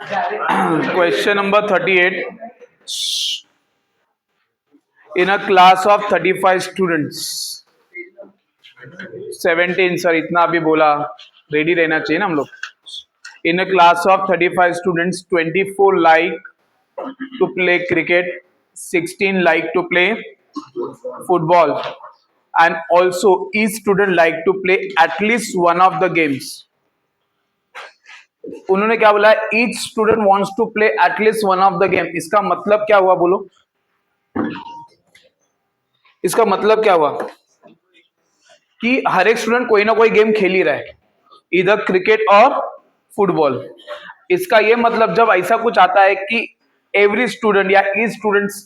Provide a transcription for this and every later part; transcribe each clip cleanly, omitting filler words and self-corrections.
Question number 38. In a class of 35 students, 17 sir इतना अभी बोला, रेडी रहना चाहिए ना हम लोग. In a class of 35 students, 24 like to play cricket, 16 like to play football, and also each student like to play at least one of the games. उन्होंने क्या बोला? Each student wants to play at least one of the game. इसका मतलब क्या हुआ बोलो? इसका मतलब क्या हुआ कि हर एक स्टूडेंट कोई ना कोई गेम खेल ही रहा है, इधर क्रिकेट और फुटबॉल. इसका ये मतलब जब ऐसा कुछ आता है कि एवरी स्टूडेंट या each students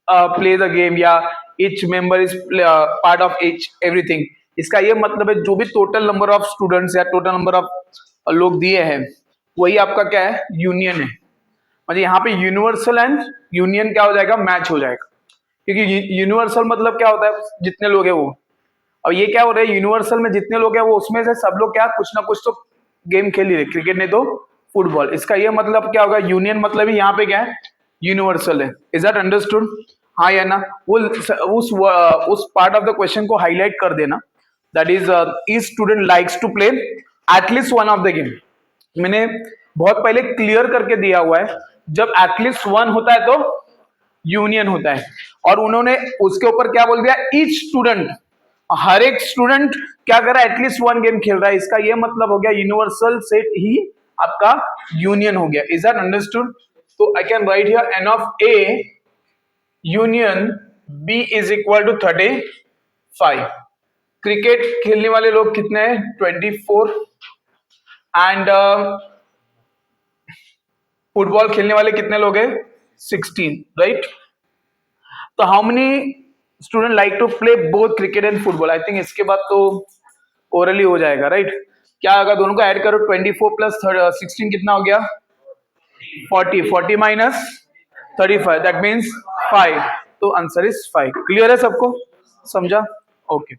play the game या each member is part of each everything, इसका ये मतलब है जो भी टोटल नंबर ऑफ स्टूडेंट्स या टोटल नंबर ऑफ लोग दिए हैं वही आपका क्या है? यूनियन है. मतलब यहाँ पे यूनिवर्सल एंड यूनियन क्या हो जाएगा? मैच हो जाएगा. क्योंकि यूनिवर्सल मतलब क्या होता है? जितने लोग हैं वो. और ये क्या हो रहा है? यूनिवर्सल में जितने लोग हैं वो उसमें से सब लोग क्या कुछ ना कुछ तो गेम खेल ही रहे, क्रिकेट नहीं तो फुटबॉल. इसका ये मतलब क्या होगा? यूनियन मतलब ही यहाँ पे क्या है? यूनिवर्सल है. Is that understood? हाँ या ना? वो उस पार्ट ऑफ द क्वेश्चन को हाईलाइट कर देना. That is each student likes to play at least one of the game. मैंने बहुत पहले क्लियर करके दिया हुआ है, जब एटलीस्ट वन होता है तो यूनियन होता है. और उन्होंने उसके ऊपर क्या बोल दिया? ईच स्टूडेंट, हर एक स्टूडेंट क्या कर रहा है? एटलीस्ट वन गेम खेल रहा है. इसका ये मतलब हो गया यूनिवर्सल सेट ही आपका यूनियन हो गया. Is that understood? तो I can write here N of A union B is equal to 35. Cricket खेलने वाले लोग कितने हैं? 24. एंड फुटबॉल खेलने वाले कितने लोग हैं? 16, राइट? तो how many student like to play both cricket and football? I think इसके बाद तो ओरली हो जाएगा, राइट? क्या अगर दोनों को ऐड करो 24 प्लस 16 कितना हो गया? 40 माइनस 35 दैट मीन्स 5. तो आंसर इज 5. क्लियर है सबको? समझा? Okay.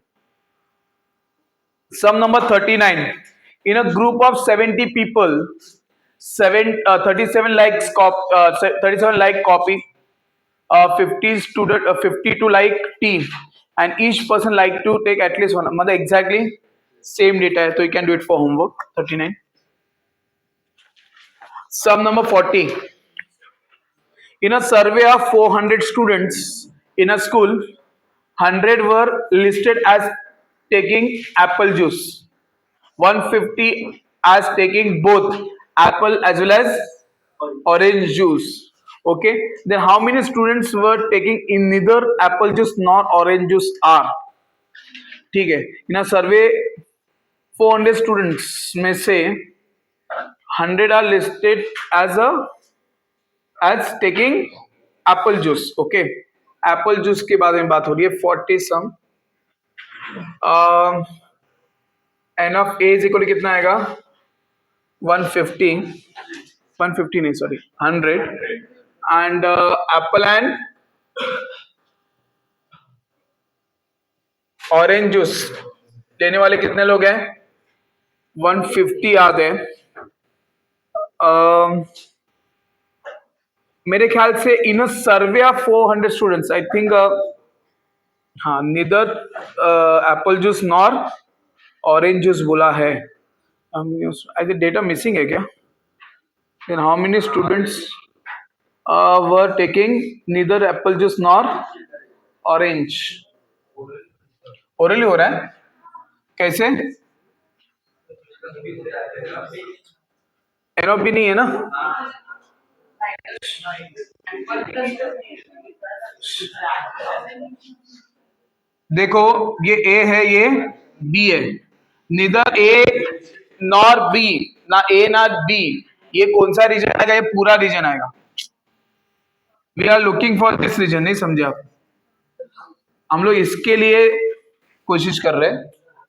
Sum number 39. In a group of 70 people, 37 like copy, 52 like tea, and each person like to take at least one. मतलब exactly same data है, तो you can do it for homework. 39. Sum number 40. In a survey of 400 students in a school, 100 were listed as taking apple juice, 150 as taking both apple as well as orange juice. Okay, then how many students were taking in neither apple juice nor orange juice are? ठीक है. इन a survey 400 students में से 100 are listed as taking apple juice. Okay, apple juice के बारे में बात हो रही है. 40 sum N of A is equal कितना आएगा? 150 नहीं sorry 100. And apple and orange juice लेने वाले कितने लोग हैं? 150 आ गए. मेरे ख्याल से in a survey of 400 students I think हाँ neither apple juice nor orange juice बोला है. डेटा मिसिंग है क्या? then how many students were taking neither apple juice nor orange? Orally हो रहा है कैसे? एनओ भी नहीं है ना? देखो ये ए है, ये बी है. निदर ए नॉर बी, ना ए ना बी. ये कौन सा रीजन आएगा? ये पूरा रीजन आएगा. We are looking for this region. नहीं समझे आप? हम लोग इसके लिए कोशिश कर रहे हैं.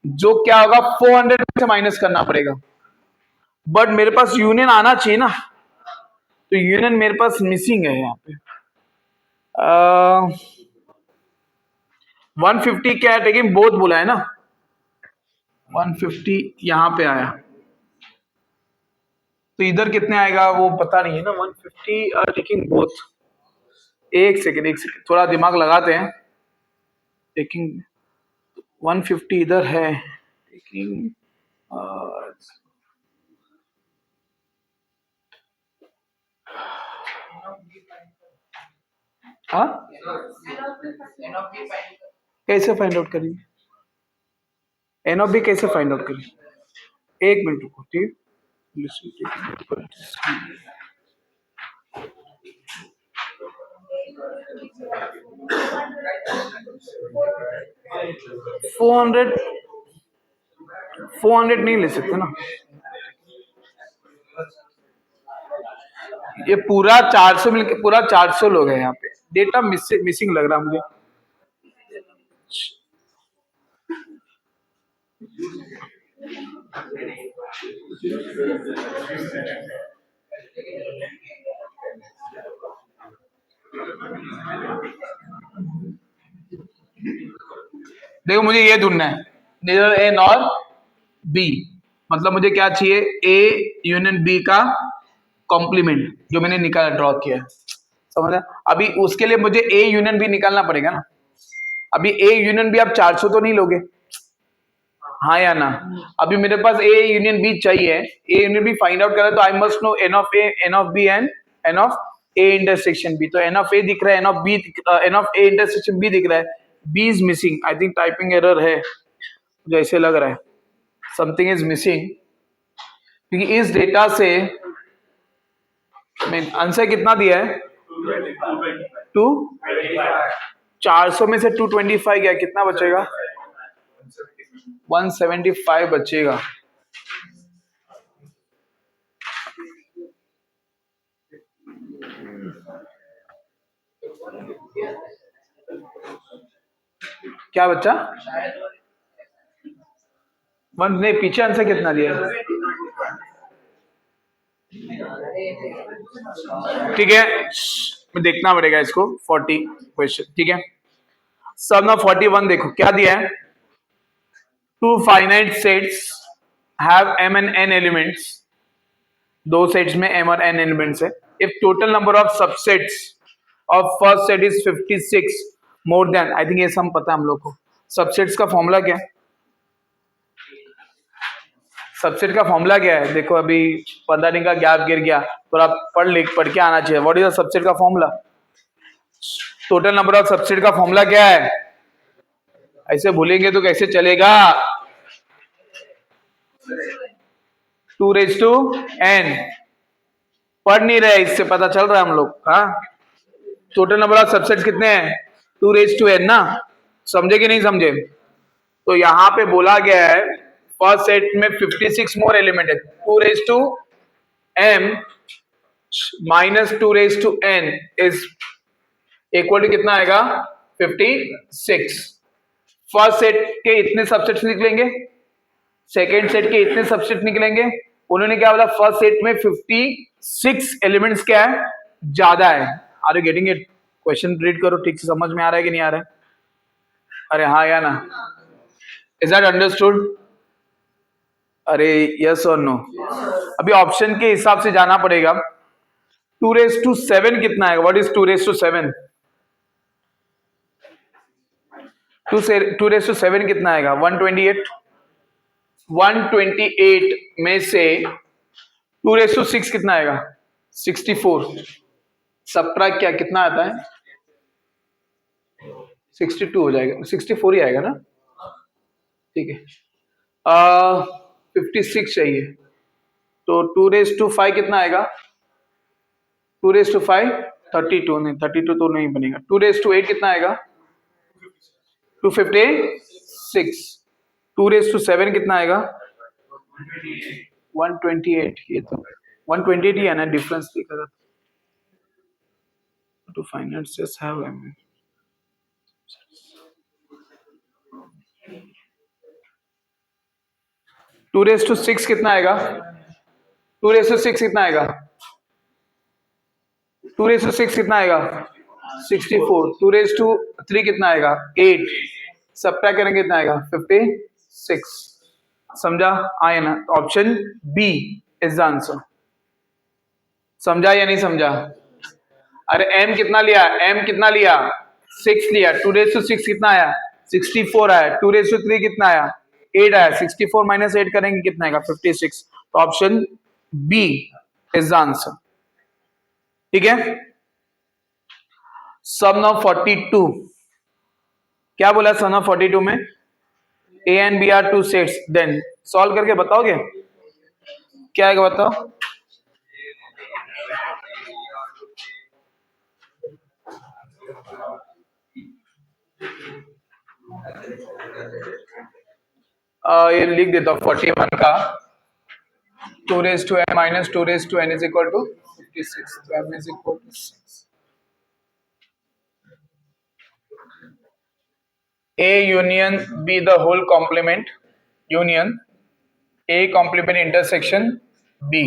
जो क्या होगा 400 से माइनस करना पड़ेगा. बट मेरे पास यूनियन आना चाहिए ना, तो यूनियन मेरे पास मिसिंग है यहाँ पे. 150 क्या है? टेकिंग बोथ बोला है ना. 150 यहाँ पे आया. तो इधर कितने आएगा वो पता नहीं है ना। 150 आर टेकिंग बोथ। एक सेकेंड थोड़ा दिमाग लगाते हैं। टेकिंग 150 इधर है, टेकिंग हाँ कैसे फाइंड आउट करेंगे? एन ऑफ बी कैसे फाइंड आउट करेंगे? एक मिनट रुको, ठीक। 400 400 नहीं ले सकते ना, ये पूरा 400 मिलके पूरा 400 लोग हैं यहाँ पे। डेटा मिसिंग लग रहा मुझे। देखो मुझे ये ढूंढना है, नीदर ए नॉर बी। मतलब मुझे क्या चाहिए? ए यूनियन बी का कॉम्प्लीमेंट जो मैंने निकाला, ड्रॉ किया है। समझ? अभी उसके लिए मुझे ए यूनियन बी निकालना पड़ेगा ना। अभी ए यूनियन बी आप 400 तो नहीं लोगे, हाँ या ना? अभी मेरे पास ए यूनियन बी चाहिए, A union B find out करा तो I must know n of A, n of B and n of A intersection B. तो एन ऑफ ए दिख रहा है, n of B, n of A intersection B दिख रहा है, B is missing. I think typing error है, मुझे ऐसे लग रहा है समथिंग इज मिसिंग। क्योंकि इस डेटा से आंसर कितना दिया है? 2 400 में से 225 गया, कितना बचेगा? 175 बचेगा। क्या बच्चा? वन नहीं, पीछे आंसर कितना दिया है? ठीक है, मैं देखना पड़ेगा इसको। 40 क्वेश्चन, ठीक है। सब ना 41 देखो क्या दिया है। Two finite sets have m and n elements. दो सेट्स में m और n एलिमेंट्स है। If total number of subsets of first set is 56 more than, I think ये सम पता है हम लोग को। सबसेट्स का फॉर्मूला क्या है? सबसेट का फॉर्मूला क्या है? देखो अभी 15 दिन का गैप गिर गया, तो आप पढ़ के आना चाहिए। व्हाट इज द सबसेट का formula? Total number of subset का फॉर्मूला क्या है? ऐसे भूलेंगे तो कैसे चलेगा? 2n। पढ़ नहीं रहे, इससे पता चल रहा है हम लोग। हाँ, टोटल नंबर ऑफ सबसेट्स कितने हैं? 2n ना। समझे कि नहीं समझे? तो यहां पे बोला गया है फर्स्ट सेट में 56 मोर एलिमेंट है। 2m minus 2n is equal to कितना आएगा? 56। फर्स्ट सेट के इतने सबसेट्स निकलेंगे, सेकेंड सेट के इतने सबसेट निकलेंगे। उन्होंने क्या बोला? फर्स्ट सेट में 56 एलिमेंट्स क्या है? ज्यादा है। Are you getting it? Question read करो, ठीक से समझ में आ रहा है कि नहीं आ रहा है? अरे हाँ या ना? Is that understood? अरे यस और नो? अभी ऑप्शन के हिसाब से जाना पड़ेगा। 2�7 कितना है? What is 2�7? 2�7 कितना आएगा? 128। 128 में से 2�6 कितना आएगा? 64। सबट्रैक्ट क्या कितना आता है? 62 हो जाएगा, 64 ही आएगा ना? ठीक है। 56 चाहिए, तो 2⁵ कितना आएगा? 2⁵ 32 नहीं, 32 तो नहीं बनेगा। 2⁵ कितना आएगा? 256। 2⁵7 कितना आएगा? 128। ये तो 128 ही है ना, डिफरेंस देखा था। To finance just have m। 2⁶ कितना आएगा? 2⁶ कितना आएगा? 2⁶ कितना आएगा? 64। 2⁵3 कितना आएगा? 8। सबट्रैक्ट करेंगे कितना आएगा? 56। समझा? आए ना? Option B is the answer. समझा या नहीं समझा? अरे m कितना लिया, m कितना लिया, 6 लिया, 2 रेज़ टू 6 कितना आया, 64 आया, 2 रेज़ टू 3 कितना आया, 8 आया, 64 माइनस 8 करेंगे कितना आएगा, 56। तो option B is the answer. ठीक है, सम ऑफ 42 क्या बोला, सन ऑफ 42 में A and B are two sets, then solve करके बताओगे क्या आएगा, बताओ। ये लिख देता हूँ 41 का 2 raise to n minus 2 raise to n is equal to 56, तो m is equal to 6। A union B the whole complement, union A complement intersection B।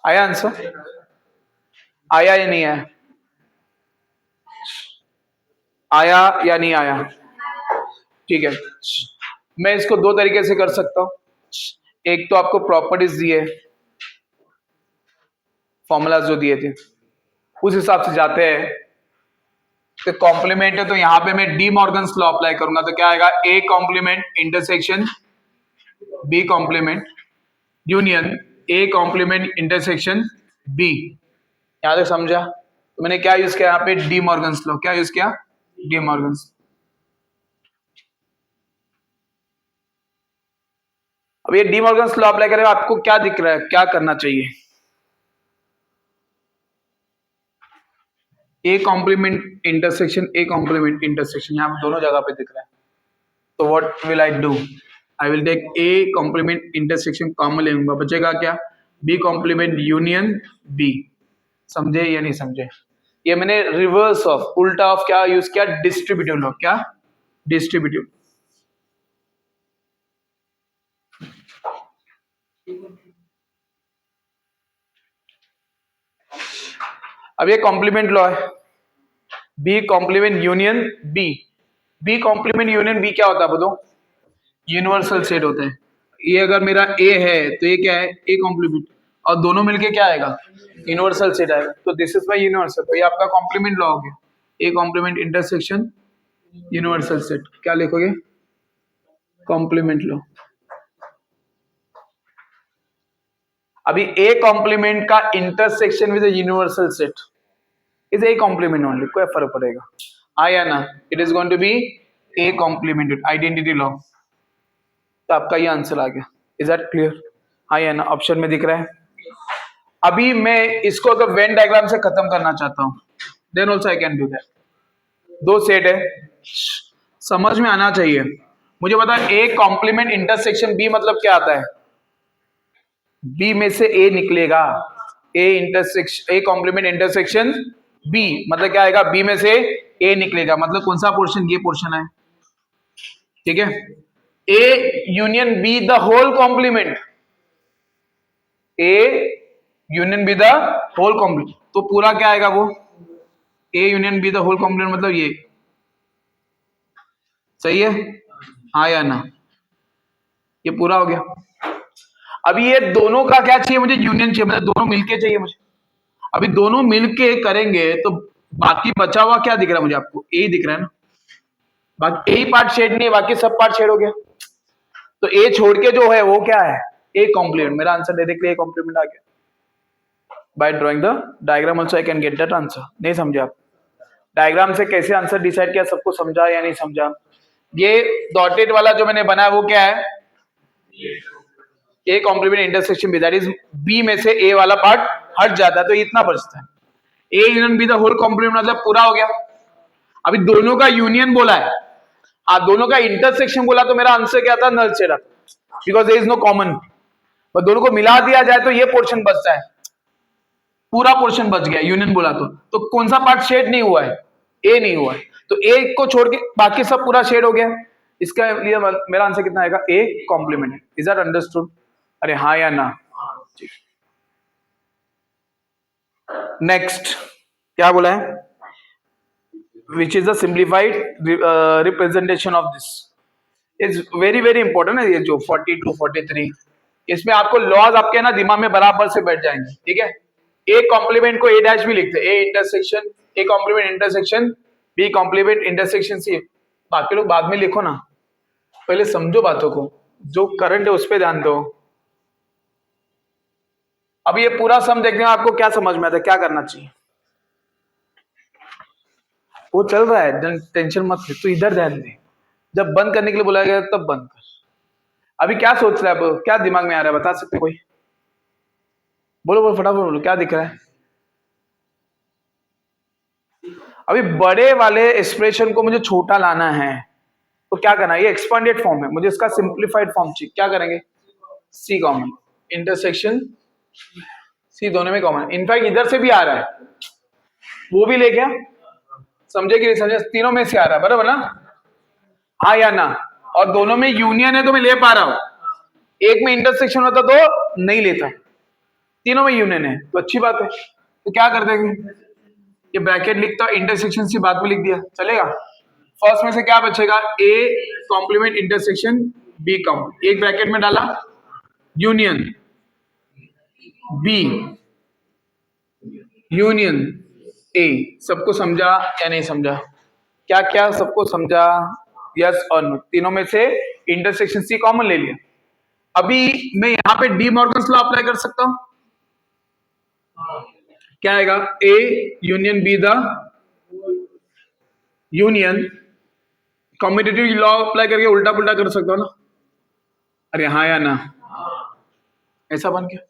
आया आंसर, आया या नहीं आया, आया या नहीं आया? ठीक है, मैं इसको दो तरीके से कर सकता हूं। एक तो आपको प्रॉपर्टीज दिए, फॉर्मूलाज जो दिए थे उस हिसाब से जाते हैं। तो कॉम्प्लीमेंट है तो यहां पे मैं डी मॉर्गन्स लॉ अप्लाई करूंगा, तो क्या आएगा, A complement intersection B complement union A complement intersection B. यहां तक समझा? तो मैंने क्या यूज किया यहाँ पे, डी मॉर्गन्स लॉ। क्या यूज किया, डी मॉर्गन्स। अब ये डी मॉर्गन्स लॉ अप्लाई करेगा, आपको क्या दिख रहा है, क्या करना चाहिए, A complement intersection A complement intersection, यहाँ पे दोनों जगह पे दिख रहा है। तो what will I do, I will take A complement intersection common ले लूंगा, बचेगा क्या, बी कॉम्प्लीमेंट यूनियन बी। समझे या नहीं समझे? ये मैंने रिवर्स ऑफ, उल्टा ऑफ क्या यूज किया, डिस्ट्रीब्यूटिव लॉ। क्या, डिस्ट्रीब्यूटिव। अब ये कॉम्प्लीमेंट लॉ है, B complement union B. B complement union B क्या होता है बताओ, यूनिवर्सल सेट होता है। ये अगर मेरा ए है तो ये क्या है, ए कॉम्प्लीमेंट, और दोनों मिलके क्या आएगा, यूनिवर्सल सेट आएगा। तो दिस इज माय यूनिवर्सल, तो ये आपका कॉम्प्लीमेंट लॉ हो गया, A complement intersection universal set. क्या लिखोगे, कॉम्प्लीमेंट लॉ। अभी ए कॉम्प्लीमेंट का intersection with universal set is A complement only, कोई फर्क पड़ेगा, आया ना, it is going to be A complemented identity law. तो आपका ये आंसर आ गया, इज दैट क्लियर, आया ना, ऑप्शन में दिख रहा है। अभी मैं इसको अगर वेन डायग्राम से खत्म करना चाहता हूं, then also I can do that. दो सेट है, समझ में आना चाहिए मुझे। बता, ए कॉम्प्लीमेंट इंटरसेक्शन बी मतलब क्या आता है, बी में से ए निकलेगा, A intersection A complement intersection B मतलब क्या आएगा, बी में से ए निकलेगा, मतलब कौन सा पोर्शन, ये पोर्शन है। ठीक है, A union B the whole complement, A union B the whole complement, तो पूरा क्या आएगा वो, A union B the whole complement मतलब ये, सही है, हाँ या ना, ये पूरा हो गया। अभी ये दोनों का क्या चाहिए मुझे, यूनियन चाहिए, मतलब दोनों मिलके चाहिए मुझे। अभी दोनों मिलके करेंगे तो बाकी बचा हुआ क्या दिख रहा है मुझे, आपको ए दिख रहा है ना, बाकी ए पार्ट शेड नहीं है, बाकी सब पार्ट शेड हो गया। तो ए छोड़ के जो है वो क्या है, ए कॉम्प्लीमेंट। मेरा आंसर डायरेक्टली ए कॉम्प्लीमेंट आ गया। By drawing the diagram also I can get that answer. नहीं समझे आप, डायग्राम से कैसे आंसर डिसाइड किया, सबको समझा या नहीं समझा? ये डॉटेड वाला जो मैंने बनाया वो क्या है, A complement intersection B, that is B में से ए वाला पार्ट हट जाता है तो इतना बचता है। A union B the whole complement मतलब पूरा हो गया। अभी दोनों का यूनियन बोला है, दोनों का इंटरसेक्शन बोला तो मेरा आंसर क्या था, null shade, because there is no common. पर दोनों को मिला दिया जाए तो ये पोर्शन बचता है, पूरा पोर्शन बच गया, यूनियन बोला तो कौन सा पार्ट शेड नहीं हुआ है, ए नहीं हुआ है, तो ए को छोड़ के बाकी सब पूरा शेड हो गया। इसका लिए मेरा आंसर कितना आएगा, A complement. Is that understood? अरे हाँ या ना? नेक्स्ट क्या बोला है, which is the simplified representation of this, is very very important है ये जो 42 43, इसमें आपको लॉज आपके ना दिमाग में बराबर से बैठ जाएंगे, ठीक है। ए कॉम्प्लीमेंट को ए डैश भी लिखते हैं, A intersection, A complement intersection B complement intersection C. बाकी लोग बाद में लिखो ना, पहले समझो बातों को, जो करंट है उस पर ध्यान दो। अब ये पूरा सम देखने में आपको क्या समझ में आता है, क्या करना चाहिए? वो चल रहा है, टेंशन मत ले, तू इधर ध्यान दे। जब बंद करने के लिए बुलाया गया तब बंद कर। अभी क्या सोच रहा है, अब क्या दिमाग में आ रहा है, बता सकते कोई? बोलो बोलो फटाफट बोलो, क्या दिख रहा है? अभी बड़े वाले एक्सप्रेशन को मुझे छोटा लाना है, तो क्या करना है? ये एक्सपांडेड फॉर्म है, मुझे इसका सिंप्लीफाइड फॉर्म चाहिए। क्या करेंगे? सी कॉमन, इंटरसेक्शन सी दोनों में कॉमन। इनफैक्ट इधर से भी आ रहा है, वो भी ले गया। समझे कि नहीं समझे? तीनों में से आ रहा है, बराबर ना? हाँ या ना? और दोनों में यूनियन है तो मैं ले पा रहा हूं। एक में इंटरसेक्शन होता तो नहीं लेता, तीनों में यूनियन है तो अच्छी बात है। तो क्या कर देंगे, ये ब्रैकेट लिखता, इंटरसेक्शन सी बाद में लिख दिया, चलेगा? फर्स्ट में से क्या बचेगा? ए कॉम्प्लीमेंट इंटरसेक्शन बी कॉम, एक ब्रैकेट में डाला, यूनियन बी यूनियन ए। सबको समझा या नहीं समझा? क्या क्या सबको समझा? यस और नो, तीनों में से इंटरसेक्शन सी कॉमन ले लिया। अभी मैं यहां पे डी मॉर्गन्स लॉ अप्लाई कर सकता हूं। क्या आएगा? ए union B the union, competitive law apply करके उल्टा पुल्टा कर सकता हूं ना? अरे हाँ या ना? ऐसा बन गया।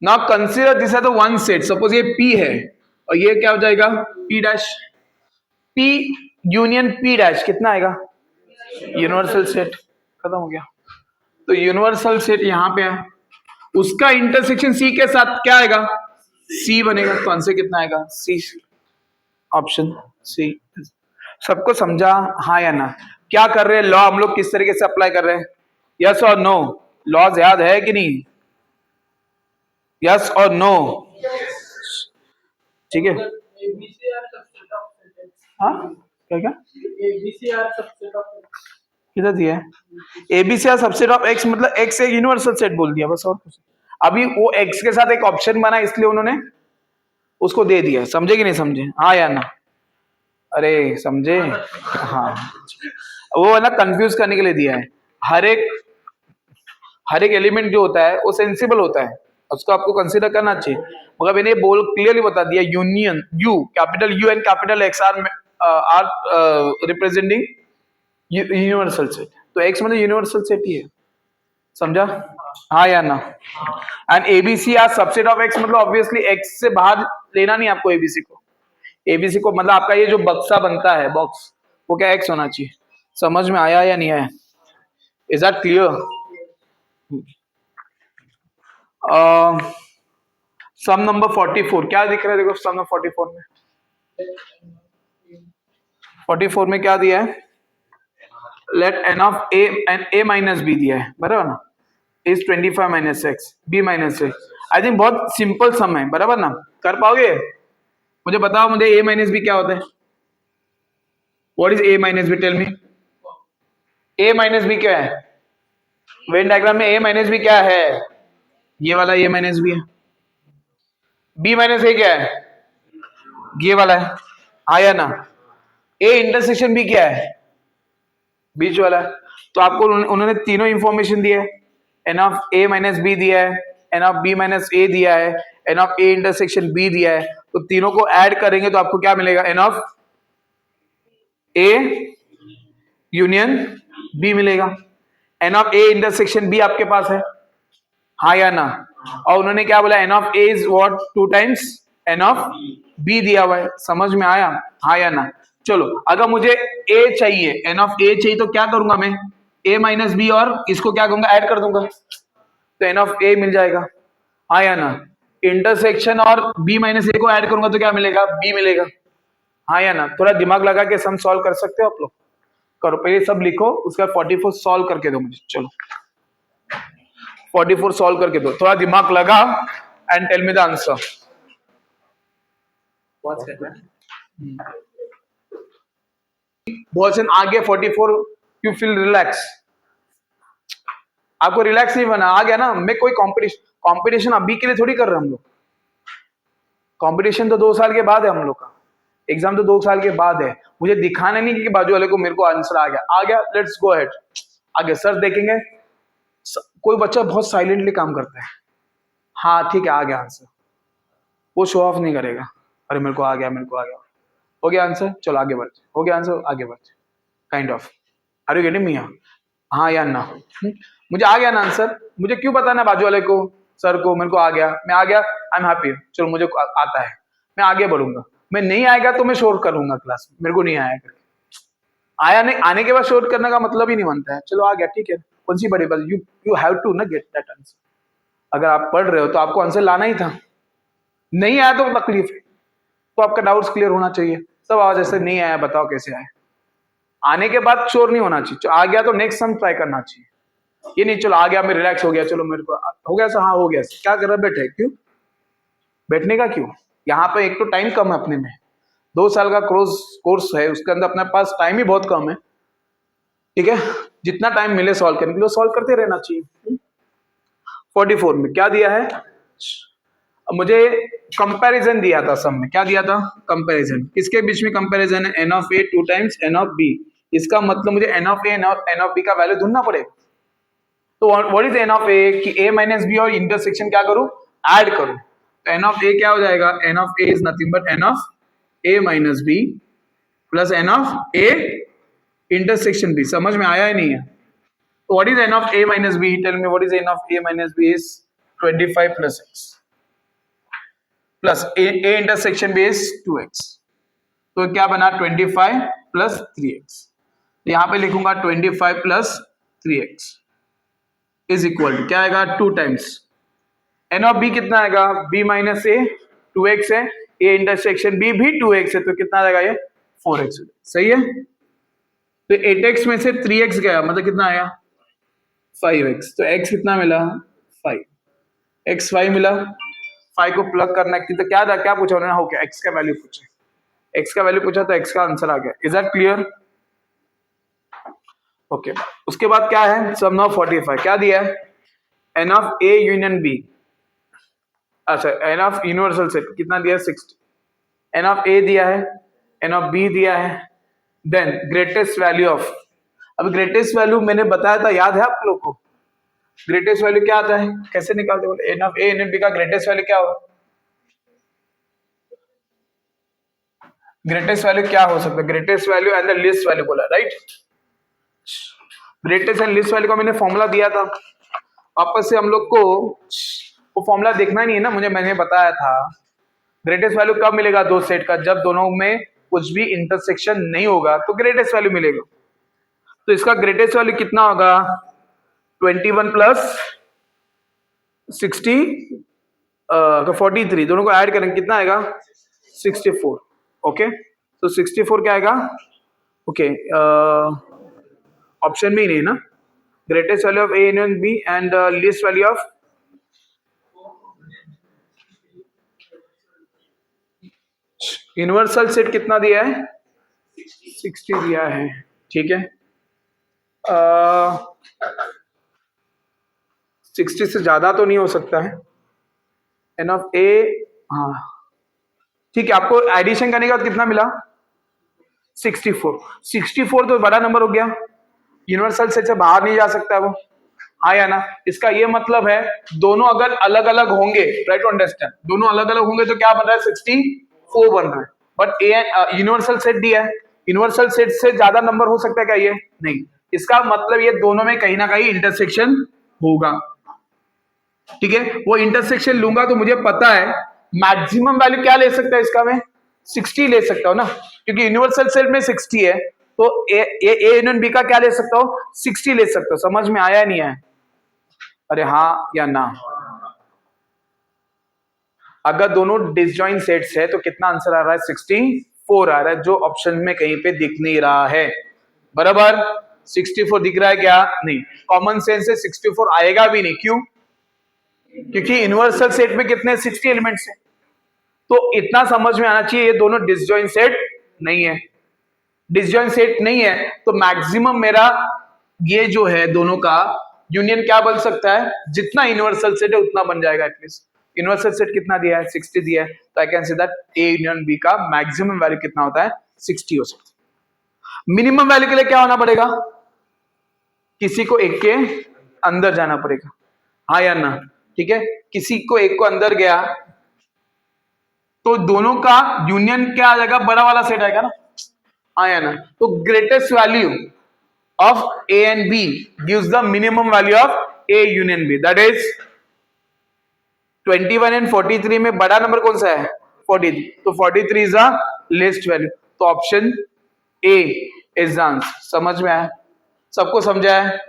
Now consider this as the one set, suppose ये P है और ये क्या हो जाएगा? P dash, P union P dash कितना आएगा? यूनिवर्सल सेट, खत्म हो गया। तो यूनिवर्सल सेट यहां पे है, उसका इंटरसेक्शन C के साथ क्या आएगा? C बनेगा। तो आंसर कितना आएगा? C, option C। सबको समझा हाँ या ना? क्या कर रहे हैं लॉ हम लोग, किस तरीके से अप्लाई कर रहे हैं? यस और नो? लॉज याद है कि नहीं? यस और नो? ठीक है। हाँ क्या क्या किधर दिया है? एबीसी सबसेट ऑफ एक्स, मतलब एक्स एक यूनिवर्सल सेट बोल दिया बस, और कुछ। अभी वो एक्स के साथ एक ऑप्शन बना इसलिए उन्होंने उसको दे दिया। समझे कि नहीं समझे? हाँ या ना? अरे समझे? हाँ, वो ना कंफ्यूज करने के लिए दिया है। हर एक एलिमेंट जो होता है वो सेंसिबल होता है, उसको आपको कंसीडर करना चाहिए। मगर मैंने बोल क्लियरली बता दिया, union U, capital U and capital X are representing universal set. तो एक्स मतलब यूनिवर्सल सेट ही है, समझा? हाँ या ना? And ABC are subset of X, मतलब ऑब्वियसली एक्स से बाहर लेना नहीं आपको एबीसी को। एबीसी को मतलब आपका ये जो बक्सा बनता है, बॉक्स, वो क्या एक्स होना चाहिए। समझ में आया या नहीं आया? Is that clear? Sum number 44 क्या दिख रहा है? देखो सम नंबर 44 में, 44 में क्या दिया है? Let n of A and A minus B दिया है, बराबर ना? Is 25 minus X B minus X. I think बहुत सिंपल सम है, बराबर ना? कर पाओगे? मुझे बताओ, मुझे ए माइनस बी क्या होता है? What is A minus B? Tell me. A minus B क्या है? वेन डायग्राम में ए माइनस बी क्या है? ये वाला ए माइनस बी है। बी माइनस ए क्या है? ये वाला है। आया ना? ए इंटरसेक्शन बी क्या है? बीच वाला है। तो आपको उन्होंने तीनों इंफॉर्मेशन दिया है, n of A minus B दिया है, n of B minus A दिया है, n of A intersection B दिया है। तो तीनों को ऐड करेंगे तो आपको क्या मिलेगा? N of A union B मिलेगा। N of A intersection B आपके पास है, हाँ या ना? और उन्होंने क्या बोला? N of A is what? 2 times n of B दिया हुआ है। समझ में आया? हाँ या ना? चलो, अगर मुझे ए चाहिए, एन ऑफ ए चाहिए, तो क्या करूंगा मैं? ए माइनस बी और इसको क्या करूंगा? ऐड कर दूंगा, तो एन ऑफ ए मिल जाएगा। हाँ या ना? इंटरसेक्शन और बी माइनस ए को ऐड करूंगा तो क्या मिलेगा? बी मिलेगा। हाँ या ना? थोड़ा दिमाग लगा के सम सॉल्व कर सकते हो आप लोग? करो, पहले सब लिखो, उसका 44 सॉल्व करके दो मुझे। चलो 44 सॉल्व करके दो, थोड़ा दिमाग लगा, and tell me the answer. बहुत आगे 44, यू फील रिलैक्स। आपको रिलैक्स नहीं बना, आ गया ना। मैं कोई कंपटीशन अभी के लिए थोड़ी कर रहे हम लोग। कंपटीशन तो 2 साल के बाद है हम लोग का, एग्जाम तो 2 साल के बाद है। मुझे दिखाना नहीं कि बाजू वाले को मेरे को आंसर आ गया, लेट्स गो अहेड, आगे सर देखेंगे। कोई बच्चा बहुत साइलेंटली काम करता है, हाँ ठीक है आ गया आंसर, वो शो ऑफ नहीं करेगा, अरे मेरे को आ गया, मेरे को आ गया, हो गया आंसर, चलो आगे बढ़ते, हो गया आंसर, आगे बढ़ते, kind of. Are you getting me? हाँ या ना? मुझे आ गया ना आंसर, मुझे क्यों बताना बाजू वाले को, सर को, मेरे को आ गया, मैं आ गया, आई एम हैप्पी, चलो मुझे आता है, मैं आगे बढ़ूंगा। मैं नहीं आएगा तो मैं शोर करूंगा क्लास में, मेरे को नहीं आया करके। आया नहीं, आने के बाद शोर करने का मतलब ही नहीं बनता है। चलो आ गया, ठीक है, कौन सी बड़ी बात, यू हैव टू ना गेट दैट आंसर। अगर आप पढ़ रहे हो तो आपको आंसर लाना ही था, नहीं आया तो तकलीफ है, तो आपका डाउट्स क्लियर होना चाहिए। सब आवाज ऐसे नहीं आया, बताओ कैसे आए। आने के बाद शोर नहीं होना चाहिए, आ गया तो नेक्स्ट सम ट्राई करना चाहिए, ये नहीं चलो आ गया मैं रिलैक्स हो गया, चलो मेरे को हो गया सर, हाँ हो गया सर, क्या कर रहा बैठे, क्यों बैठने का क्यों? यहाँ पे एक तो टाइम कम है अपने में, 2 साल का कोर्स है, उसके अंदर अपने पास टाइम ही बहुत कम है, ठीक है। जितना टाइम मिले सॉल्व करने के लिए सॉल्व करते रहना चाहिए। 44 में क्या दिया है, मुझे कंपैरिजन दिया था सब में, क्या दिया था, कंपैरिजन। किसके बीच में कंपैरिजन है, n of A 2 times n of B. इसका मतलब मुझे n of A n of B का वैल्यू ढूंढना पड़ेगा। तो what is n of A, कि ए माइनस बी और इंटरसेक्शन क्या करूं, ऐड करूं। तो एन ऑफ ए क्या हो जाएगा, n of A is nothing but n of A minus B plus n of A intersection B. समझ में आया ही नहीं है? तो what is n of A minus B, tell me what is n of A minus B, is 25 plus X plus A intersection B is 2x। तो क्या बना, 25 प्लस 3x। यहां पे लिखूंगा 25 plus 3x is equal to क्या आएगा, 2 times n of B कितना आएगा, b माइनस ए 2x है, ए इंटरसेक्शन b भी 2x है, तो कितना आएगा ये 4x। सही है। तो 8x में से 3x गया, मतलब कितना आया 5x। तो x कितना मिला 5, x 5 मिला। 5 को प्लग करना है, तो क्या पूछा उन्होंने, हो गया x का वैल्यू पूछा, x का वैल्यू पूछा तो x का आंसर आ गया। Is that clear? ओके उसके बाद क्या है, सम ऑफ 45 क्या दिया है, n of A union B, अच्छा एन ऑफ यूनिवर्सल सेट कितना दिया 60, एन ऑफ ए दिया है, एन ऑफ बी दिया है, देन ग्रेटेस्ट वैल्यू ऑफ। अब ग्रेटेस्ट वैल्यू मैंने बताया था, याद है आप लोग को, ग्रेटेस्ट वैल्यू क्या आता है, कैसे निकालते बोले, n of A n of B का ग्रेटेस्ट वैल्यू क्या होगा, ग्रेटेस्ट वैल्यू क्या हो सकता है, greatest value and the least value बोला, right. Greatest and least value का मैंने फॉर्मूला दिया था, वापस से हम लोग को वो फॉर्मूला देखना नहीं है ना, मैंने बताया था ग्रेटेस्ट वैल्यू कब मिलेगा दो सेट का, जब दोनों में कुछ भी इंटरसेक्शन नहीं होगा तो ग्रेटेस्ट वैल्यू मिलेगा। तो इसका ग्रेटेस्ट वैल्यू कितना होगा, 21 प्लस 60 43, दोनों को ऐड करेंगे कितना आएगा 64। ओके तो 64 क्या आएगा, ओके ऑप्शन में ही नहीं ना, greatest value of A union B and least value of universal set कितना दिया है 60 दिया है, ठीक है। 60 से ज्यादा तो नहीं हो सकता है, एन ऑफ ए, हाँ ठीक है। आपको एडिशन करने के बाद कितना मिला 64 तो बड़ा नंबर हो गया, यूनिवर्सल सेट से बाहर नहीं जा सकता वो, हाँ या ना। इसका ये मतलब है दोनों अगर अलग अलग होंगे, राइट टू अंडरस्टैंड, दोनों अलग अलग होंगे तो क्या बन रहा है 64 बन रहा है, बट ए यूनिवर्सल सेट दिया है, यूनिवर्सल सेट से ज्यादा नंबर हो सकता है क्या, ये नहीं। इसका मतलब ये दोनों में कहीं ना कहीं इंटरसेक्शन होगा, ठीक है। वो इंटरसेक्शन लूंगा तो मुझे पता है मैक्सिमम वैल्यू क्या ले सकता है इसका, मैं 60 ले सकता हूँ ना, क्योंकि यूनिवर्सल सेट में 60 है, तो ए यूनियन बी का क्या ले सकता हूँ 60 ले सकता हूँ। समझ में आया नहीं है, अरे हाँ या ना। अगर दोनों डिसजॉइंट सेट्स है तो कितना आंसर आ रहा है 64 आ रहा है, जो ऑप्शन में कहीं पे दिख नहीं रहा है, बराबर 64 दिख रहा है क्या, नहीं। कॉमन सेंस से 64 आएगा भी नहीं, क्यों, क्योंकि यूनिवर्सल सेट में कितने 60 एलिमेंट्स हैं, तो इतना समझ में आना चाहिए ये दोनों डिसजॉइंट सेट नहीं है। डिसजॉइंट सेट नहीं है तो मैक्सिमम मेरा ये जो है दोनों का यूनियन क्या बन सकता है, जितना यूनिवर्सल सेट है उतना बन जाएगा एटलीस्ट। यूनिवर्सल सेट कितना दिया है, 60 दिया है, तो I can say that A union B का मैक्सिमम वैल्यू कितना होता है, 60 हो सकता है। मिनिमम वैल्यू के लिए क्या होना पड़ेगा, किसी को एक के अंदर जाना पड़ेगा, हाँ या ना, ठीक है। किसी को एक को अंदर गया तो दोनों का यूनियन क्या आ जाएगा, बड़ा वाला सेट आएगा ना, हाँ या ना। तो greatest value of A and B gives the minimum value of A union B, that is 21 and 43 में बड़ा नंबर कौन सा है, 43, तो 43 is the least value, तो option A is the answer। समझ में आया, सबको समझा है,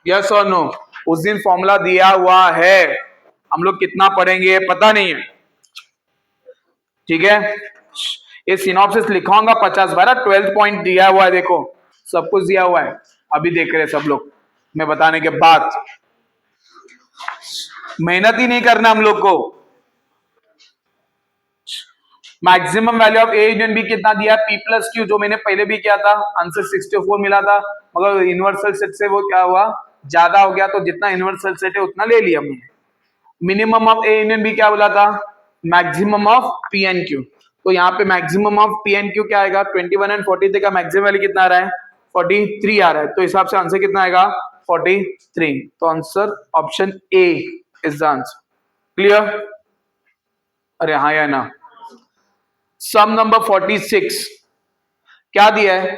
यस और नो। उस दिन फॉर्मूला दिया हुआ है, हम लोग कितना पढ़ेंगे पता नहीं है, ठीक है। ये सिनॉप्सिस लिखाऊंगा 50/12, 12 पॉइंट दिया हुआ है, देखो सब कुछ दिया हुआ है, अभी देख रहे हैं सब लोग, मैं बताने के बाद मेहनत ही नहीं करना हम लोग को। Maximum value of A union B कितना दिया, पी प्लस क्यू, जो मैंने पहले भी किया था, आंसर 64 मिला था, मगर यूनिवर्सल सेट से वो क्या हुआ, ज्यादा हो गया, तो जितना यूनिवर्सल सेट है उतना ले लिया हमने। Minimum of A union B क्या बोला था, maximum of P and Q, तो यहाँ पे maximum of P and Q क्या आएगा, 21 एंड 43 का मैक्सिमम वैल्यू कितना आ रहा है, 43 आ रहा है, तो हिसाब से आंसर कितना आएगा, 43, तो answer option A is the answer. Clear, अरे हाँ या ना। सम नंबर 46 क्या दिया है,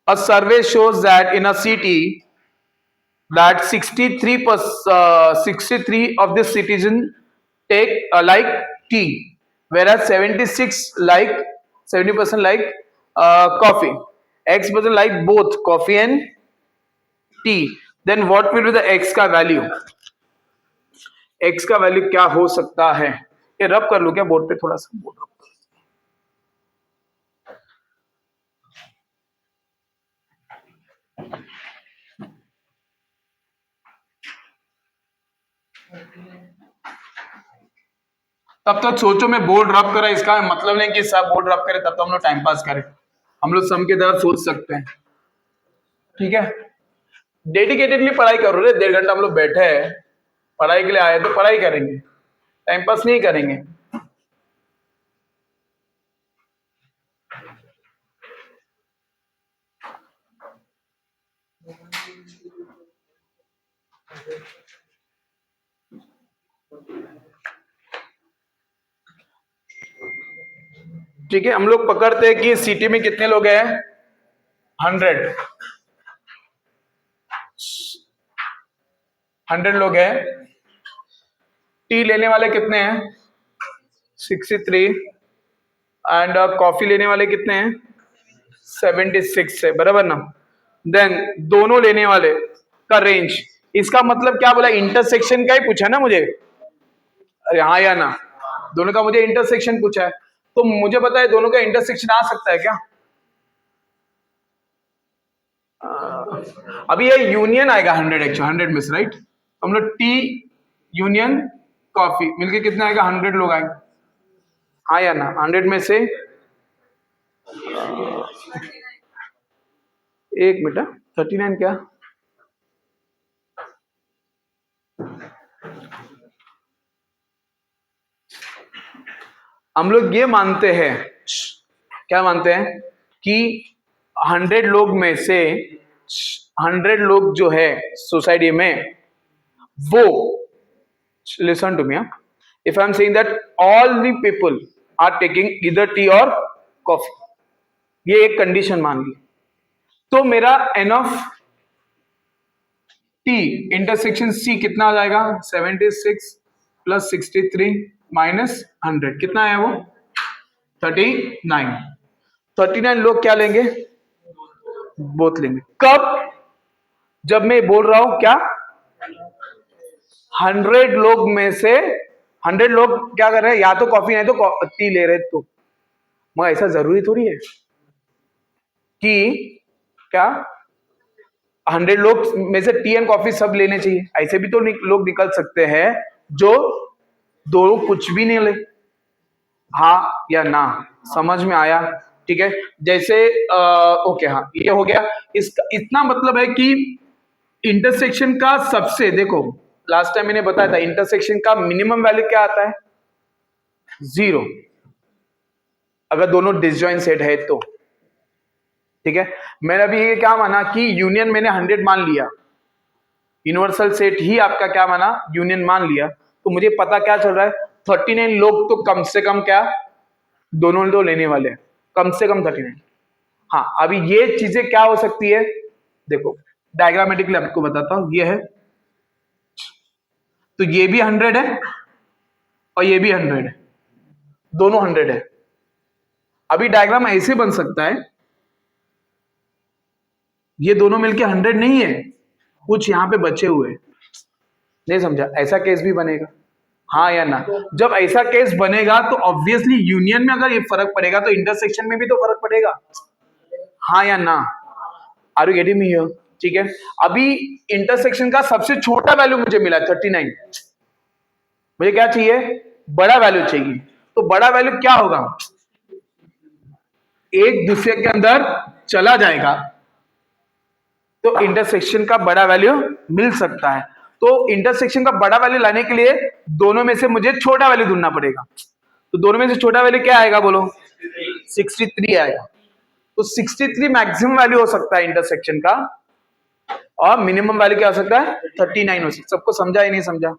a survey shows that in a city that 63 of the citizen take like tea, whereas 70% like coffee, X% like both coffee and tea, then what will be the X का value, X का value क्या हो सकता है, ये रब कर लो क्या बोर्ड पे, थोड़ा सा बोर्ड रब। तब तक सोचो मैं बोर्ड रब करा, इसका मतलब नहीं कि सब बोर्ड रब करे तब तो हम लोग टाइम पास करें, हम लोग सम की तरफ सोच सकते हैं, ठीक है। डेडिकेटेडली पढ़ाई करो रे, 1.5 घंटा हम लोग बैठे हैं, पढ़ाई के लिए आए तो पढ़ाई करेंगे, टाइम पास नहीं करेंगे। ठीक है, हम लोग पकड़ते हैं कि सिटी में कितने लोग हैं, 100 लोग हैं, टी लेने वाले कितने हैं, 63, एंड कॉफी लेने वाले कितने हैं, 76 है, बराबर ना। देन दोनों लेने वाले का रेंज, इसका मतलब क्या बोला, इंटरसेक्शन का ही पूछा ना मुझे, अरे हाँ या ना, दोनों का मुझे इंटरसेक्शन पूछा है, तो मुझे पता है दोनों का इंटरसेक्शन आ सकता है क्या, अभी ये यूनियन आएगा 100, एक्चुअली 100 में से, राइट, हम लोग टी यूनियन कॉफी मिलके कितना आएगा, 100 लोग आएंगे, हाँ या ना। 100 में से एक मिनट, 39 क्या, हम लोग ये मानते हैं, क्या मानते हैं कि 100 लोग में से 100 लोग जो है सोसाइटी में, वो, listen to me, if I am saying that all the people are taking इधर टी और कॉफी, ये एक कंडीशन मान ली, तो मेरा n of T intersection C कितना आ जाएगा, 76 प्लस 63 माइनस 100 कितना है वो, 39। 39 लोग क्या लेंगे, बोथ लेंगे, कब, जब मैं बोल रहा हूं क्या, 100 लोग में से 100 लोग क्या कर रहे हैं, या तो कॉफी नहीं तो टी ले रहे, तो मगर ऐसा जरूरी थोड़ी है कि क्या 100 लोग में से टी एंड कॉफी सब लेने चाहिए, ऐसे भी तो लोग निकल सकते हैं जो दो कुछ भी नहीं ले, हाँ या ना, समझ में आया, ठीक है। जैसे ओके, हाँ ये हो गया, इसका इतना मतलब है कि इंटरसेक्शन का सबसे, देखो लास्ट टाइम मैंने बताया था इंटरसेक्शन का मिनिमम वैल्यू क्या आता है, 0, अगर दोनों डिसजॉइंट सेट है तो। ठीक है, मैंने अभी ये क्या माना कि यूनियन मैंने 100 मान लिया, यूनिवर्सल सेट ही आपका क्या माना, यूनियन मान लिया, तो मुझे पता क्या चल रहा है, 39 लोग तो कम से कम क्या, दोनों दो लेने वाले हैं, कम से कम 39। हाँ, अभी ये चीजें क्या हो सकती है, देखो डायग्रामेटिकली आपको बताता हूं, ये है तो ये भी 100 है और ये भी 100 है, दोनों 100 है। अभी डायग्राम ऐसे बन सकता है, ये दोनों मिलके 100 नहीं है, कुछ यहां पे बचे हुए, नहीं समझा, ऐसा केस भी बनेगा, हाँ या ना। जब ऐसा केस बनेगा तो ऑब्वियसली यूनियन में अगर ये फर्क पड़ेगा तो इंटरसेक्शन में भी तो फर्क पड़ेगा, हाँ या ना। Are you getting me here? ठीक है, अभी इंटरसेक्शन का सबसे छोटा वैल्यू मुझे मिला 39, मुझे क्या चाहिए, बड़ा वैल्यू चाहिए, तो बड़ा वैल्यू क्या होगा, एक दूसरे के अंदर चला जाएगा तो इंटरसेक्शन का बड़ा वैल्यू मिल सकता है। तो इंटरसेक्शन का बड़ा वैल्यू लाने के लिए दोनों में से मुझे छोटा वैल्यू ढूंढना पड़ेगा, तो दोनों में से छोटा वैल्यू क्या आएगा बोलो, 63 आएगा। तो 63 मैक्सिमम वैल्यू हो सकता है इंटरसेक्शन का, और मिनिमम वैल्यू क्या हो सकता है, 39 हो सकता है। सबको समझा ही नहीं समझा?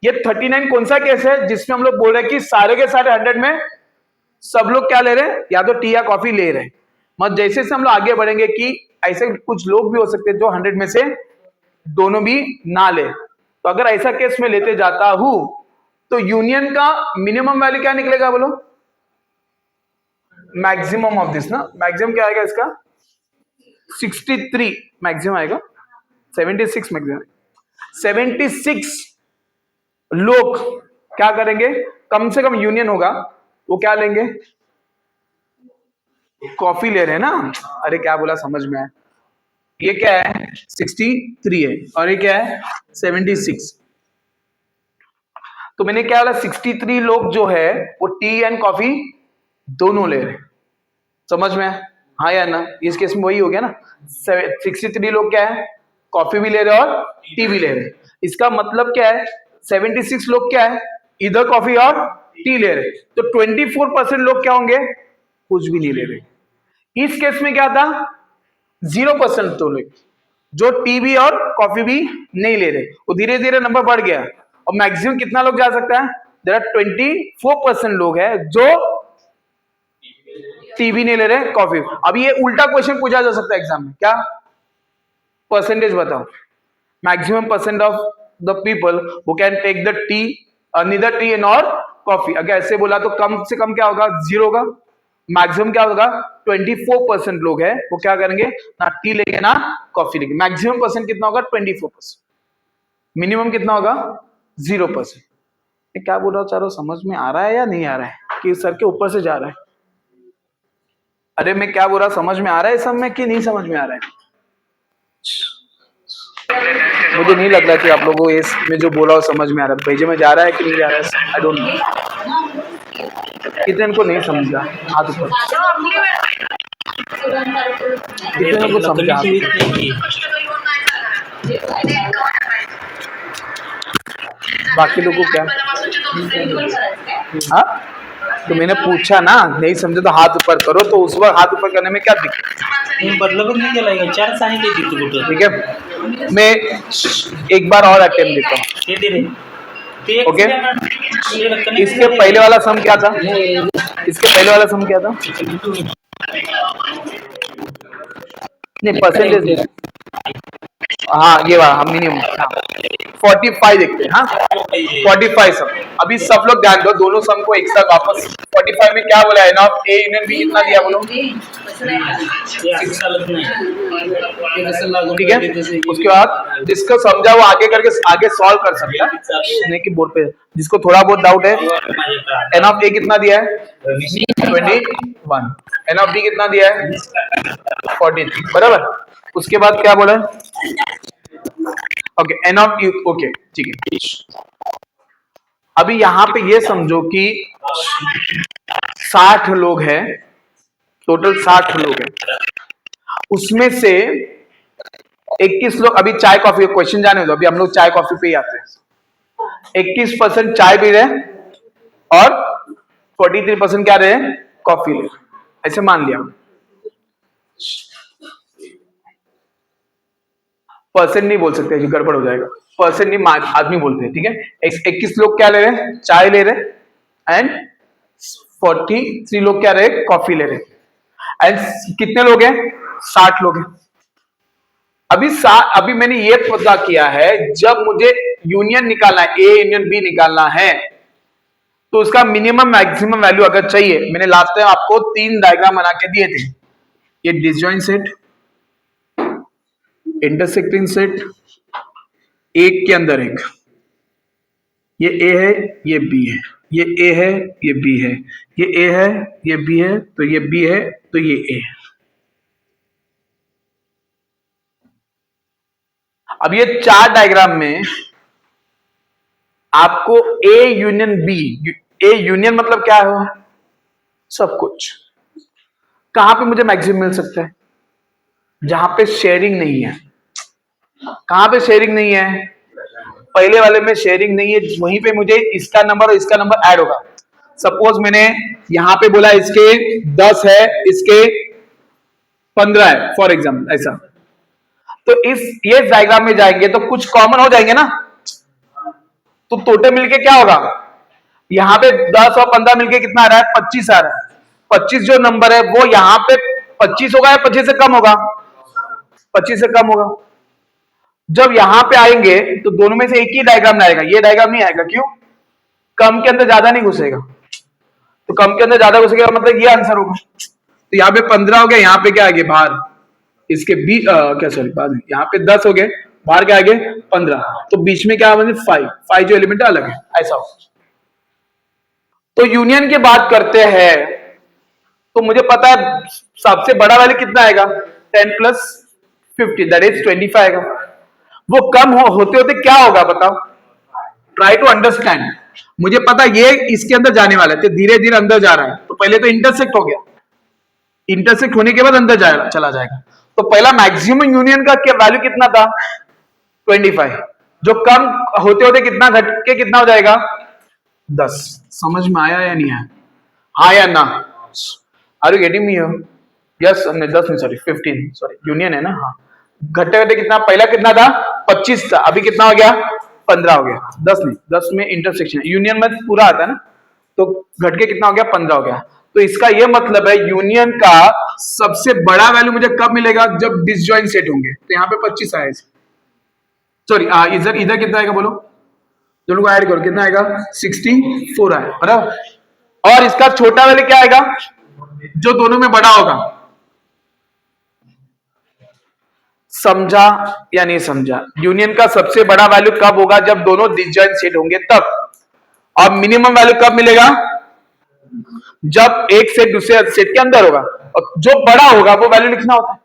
ये 39 कौन सा केस है जिसमें हम लोग बोल रहे हैं कि सारे के सारे 100 में सब लोग क्या ले रहे हैं, या तो टी या कॉफी ले रहे हैं। मतलब जैसे से हम लोग आगे बढ़ेंगे कि ऐसे कुछ लोग भी हो सकते हैं जो 100 में से दोनों भी ना ले, तो अगर ऐसा केस में लेते जाता हूं तो यूनियन का मिनिमम वैल्यू क्या निकलेगा बोलो, मैक्सिमम ऑफ दिस ना, मैक्सिमम क्या आएगा इसका, 63 मैक्सिमम आएगा, 76 मैक्सिमम, 76 लोग क्या करेंगे, कम से कम यूनियन होगा, वो क्या लेंगे, कॉफी ले रहे हैं ना। अरे क्या बोला समझ में आया, ये क्या है 63 है और ये क्या है 76, तो मैंने क्या बोला 63 लोग जो है वो टी एंड कॉफी दोनों ले रहे हैं, समझ में आया, हाँ या ना। इस केस में वही हो गया ना, 63 लोग क्या है, कॉफी भी ले रहे हैं और टी भी ले रहे हैं। इसका मतलब क्या है, 76 लोग क्या है, इधर कॉफी और टी ले रहे हैं, तो 24% लोग क्या होंगे, कुछ भी नहीं ले रहे। इस केस में क्या था, 0% तो लोग जो टी भी और कॉफी भी नहीं ले रहे, वो धीरे धीरे नंबर बढ़ गया और मैक्सिमम कितना लोग जा सकता है, देयर आर 24% लोग है जो टी भी नहीं ले रहे, कॉफी। अब ये उल्टा क्वेश्चन पूछा जा सकता है एग्जाम में, क्या परसेंटेज बताओ, maximum percent of the people who can take the tea, neither tea and और कॉफी। अगर ऐसे बोला तो कम से कम क्या होगा, 0 होगा, मैक्सिमम क्या होगा, 24% लोग है वो क्या करेंगे, ना टी लेंगे ना कॉफी लेंगे। मैक्सिमम परसेंट कितना होगा, 24%, मिनिमम कितना होगा, 0%। क्या बोल रहा हूँ चारों, समझ में आ रहा है या नहीं आ रहा है, कि सर के ऊपर से जा रहा है? अरे मैं क्या बोल रहा, समझ में आ रहा है सब में कि नहीं समझ में आ रहा है? मुझे नहीं लग रहा कि आप लोगों को इसमें जो बोला हो समझ में आ रहा है, भेजे में जा रहा है कि नहीं जा रहा है, आई डोंट नो। कितने को नहीं समझा हाथ ऊपर, कितने को समझा, बाकी लोगों को क्या, हाँ तो मैंने पूछा ना, नहीं समझे तो हाथ ऊपर करो, तो उस वक्त हाथ ऊपर करने में क्या दिक्कत, मतलब नहीं लगेगा, 4 सांगितले, ठीक है। मैं एक बार और अटेम्प्ट देता हूँ, ओके। इसके पहले वाला सम क्या था, इसके पहले वाला सम क्या था, नहीं परसेंटेज, हाँ ये वाला हम मिनिमम 45 देखते हैं, हाँ 45 सम। अभी सब लोग ध्यान दो, दोनों सम को एक साथ वापस, 45 में क्या बोला है ना, ए यूनियन बी कितना दिया बोलो, ठीक है। उसके बाद जिसको समझा वो आगे करके आगे सॉल्व कर सकता है, नहीं कि बोर्ड पे जिसको थोड़ा बहुत डाउट है। एन ऑफ ए कितना दिया है, 21, एन ऑफ बी कितना दिया है, 43, बराबर। उसके बाद क्या बोला है, okay n of U, okay ठीक है। अभी यहां पे ये समझो कि 60 लोग हैं, टोटल 60 लोग हैं, उसमें से 21 लोग अभी चाय कॉफी क्वेश्चन जाने दो, अभी हम लोग चाय कॉफी पे ही आते हैं। 21% चाय पी रहे हैं और 43% क्या रहे हैं, कॉफी ले, ऐसे मान लिया। परसेंट नहीं बोल सकते, गड़बड़ हो जाएगा, परसेंट नहीं आदमी बोलते हैं, ठीक है। 21 लोग क्या ले रहे हैं, चाय ले रहे हैं, एंड 43 लोग क्या रहे, कॉफी ले रहे हैं। एंड कितने लोग हैं, 60 लोग हैं। अभी मैंने ये पता किया है, जब मुझे यूनियन निकालना है, ए यूनियन बी निकालना है, तो उसका मिनिमम मैक्सिमम वैल्यू अगर चाहिए, मैंने लास्ट टाइम आपको 3 डायग्राम बना के दिए थे, ये डिसजॉइंट सेट, इंटरसेक्टिंग सेट, एक के अंदर एक, ये ए है, ये बी है, ये ए है, ये बी है, ये ए है, ये बी है, तो ये बी है, तो ये ए है। अब ये 4 डायग्राम में आपको A union B, A union मतलब क्या है, सब कुछ। कहां पे मुझे मैक्सिमम मिल सकता है, जहां पे शेयरिंग नहीं है। कहां पे शेयरिंग नहीं है, पहले वाले में शेयरिंग नहीं है, वहीं पे मुझे इसका नंबर और इसका नंबर ऐड होगा। सपोज मैंने यहां पे बोला इसके 10 है, इसके 15 है, फॉर एग्जाम्पल ऐसा, तो ये डायग्राम में जाएंगे तो कुछ कॉमन हो जाएंगे ना, तो टोटल मिलके क्या होगा, यहां पे 10 और 15 मिलके कितना आ रहा है, 25 आ रहा है। 25 जो नंबर है वो यहां पे 25 होगा या 25 से कम होगा, 25 से कम होगा। जब यहां पे आएंगे तो दोनों में से एक ही डायग्राम आएगा, ये डायग्राम नहीं आएगा, क्यों, कम के अंदर ज्यादा नहीं घुसेगा, तो कम के अंदर ज्यादा घुसेगा मतलब ये आंसर होगा। तो यहाँ पे 15 हो गया, यहाँ पे क्या आ गया बाहर, इसके क्या सॉरी बाद में यहाँ पे 10 हो गए, बाहर क्या आ गए 15, तो बीच में क्या बने 5 जो एलिमेंट अलग है, ऐसा हो। तो यूनियन की बात करते हैं, तो मुझे पता है सबसे बड़ा वैल्यू कितना आएगा, 10 + 50 दैट इज 25 आएगा। वो कम होते होते क्या होगा बताओ, ट्राई टू अंडरस्टैंड। मुझे पता ये इसके अंदर जाने वाला है, तो धीरे धीरे अंदर जा रहा है, तो पहले तो इंटरसेक्ट हो गया, इंटरसेक्ट होने के बाद अंदर चला जाएगा। तो पहला मैक्सिमम यूनियन का वैल्यू कितना था, 25, जो कम होते होते कितना घट के कितना हो जाएगा, 10। समझ में आया या नहीं आया, हाँ या ना, are you getting me? Yes, 10 नहीं सॉरी 15, सॉरी यूनियन है ना, हाँ। घटते घटते कितना, पहला कितना था 25 था, अभी कितना हो गया 15 हो गया, 10 नहीं, 10 में इंटरसेक्शन, यूनियन में पूरा आता है ना, तो घट के कितना हो गया 15 हो गया। तो इसका यह मतलब है यूनियन का सबसे बड़ा वैल्यू मुझे कब मिलेगा, जब डिसजॉइंट सेट होंगे। तो यहाँ पे 25 आया, सॉरी इधर इधर कितना आएगा बोलो, दोनों को ऐड करो कितना आएगा, 64 आया, बराबर। और इसका छोटा वैल्यू क्या आएगा, जो दोनों में बड़ा होगा। समझा या नहीं समझा, यूनियन का सबसे बड़ा वैल्यू कब होगा, जब दोनों डिसजॉइंट सेट होंगे तब। और मिनिमम वैल्यू कब मिलेगा, जब एक सेट दूसरे सेट के अंदर होगा, और जो बड़ा होगा वो वैल्यू लिखना होता है।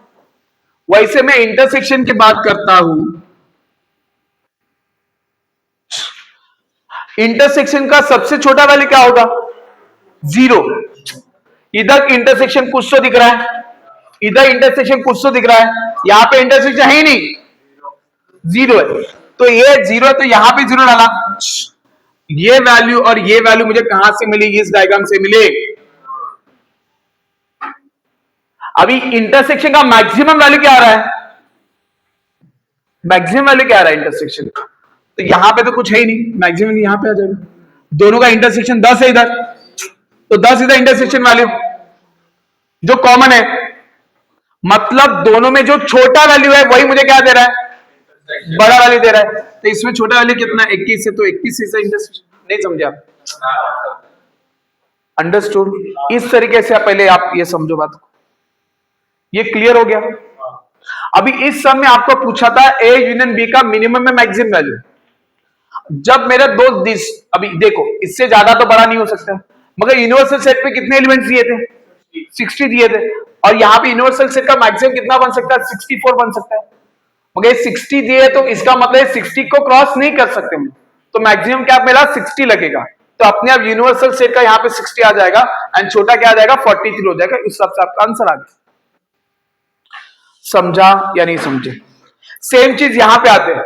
वैसे मैं इंटरसेक्शन की बात करता हूं, इंटरसेक्शन का सबसे छोटा वैल्यू क्या होगा, 0। इधर इंटरसेक्शन कुछ तो दिख रहा है, इधर इंटरसेक्शन कुछ तो दिख रहा है, यहां पे इंटरसेक्शन है ही नहीं, 0 है, तो ये 0 है, तो यहां पे 0 डाला। ये वैल्यू और ये वैल्यू मुझे कहां से मिली, इस डायग्राम से मिले। अभी इंटरसेक्शन का मैक्सिमम वैल्यू क्या आ रहा है, मैक्सिमम वैल्यू क्या आ रहा है इंटरसेक्शन का, तो यहां पे तो कुछ है ही नहीं, मैक्सिमम यहां पे आ जाएगा। दोनों का इंटरसेक्शन 10 है इधर, तो 10 इधर इंटरसेक्शन वैल्यू जो कॉमन है, मतलब दोनों में जो छोटा वैल्यू है वही मुझे क्या दे रहा है, बड़ा वैल्यू दे रहा है। तो इसमें छोटा वैल्यू कितना, 21 है, तो 21 से इंटरसेक्शन। नहीं समझे आप, अंडरस्टूड? इस तरीके से पहले आप ये समझो बात को, ये क्लियर हो गया। अभी इस सम में आपको पूछा था ए यूनियन बी का मिनिमम में मैक्सिमम वैल्यू। जब मेरे दो दिस, अभी देखो इससे ज्यादा तो बड़ा नहीं हो सकता, मगर यूनिवर्सल सेट पे कितने एलिमेंट्स दिए थे, 60 दिए थे, और यहाँ पे यूनिवर्सल सेट का मैक्सिमम कितना बन सकता है, 64 बन सकता है। मगर 60 दिए तो इसका मतलब 60 को क्रॉस नहीं कर सकते हम, तो मैक्सिमम क्या मिला, 60 लगेगा, तो अपने आप यूनिवर्सल सेट का यहाँ पे 60 आ जाएगा, एंड छोटा क्या आ जाएगा, 43 हो जाएगा। इस हिसाब से आपका आंसर आ गया। समझा या नहीं समझे? सेम चीज यहां पे आते हैं।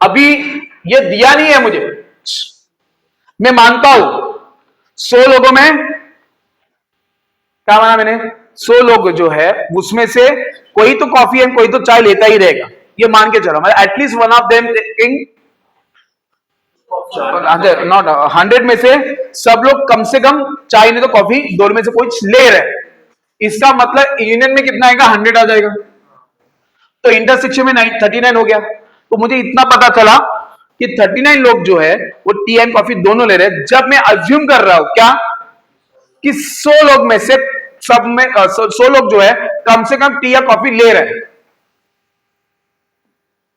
अभी ये दिया नहीं है मुझे, मैं मानता हूं 100 लोगों में, क्या माना मैंने, 100 लोग जो है उसमें से कोई तो कॉफी एंड कोई तो चाय लेता ही रहेगा, ये मान के चलो, मतलब at least one of them taking, not 100 में से सब लोग कम से कम चाय नहीं तो कॉफी दोनों में से कोई ले रहे हैं। इसका मतलब यूनियन में कितना आएगा, 100 आ जाएगा, तो इंटरसेक्शन में 39 हो गया। तो मुझे इतना पता चला कि 39 लोग जो है वो टी एंड कॉफी दोनों ले रहे हैं। जब मैं अज्यूम कर रहा हूं क्या कि 100 लोग में से सब में 100 लोग जो है कम से कम टी या कॉफी ले रहे हैं,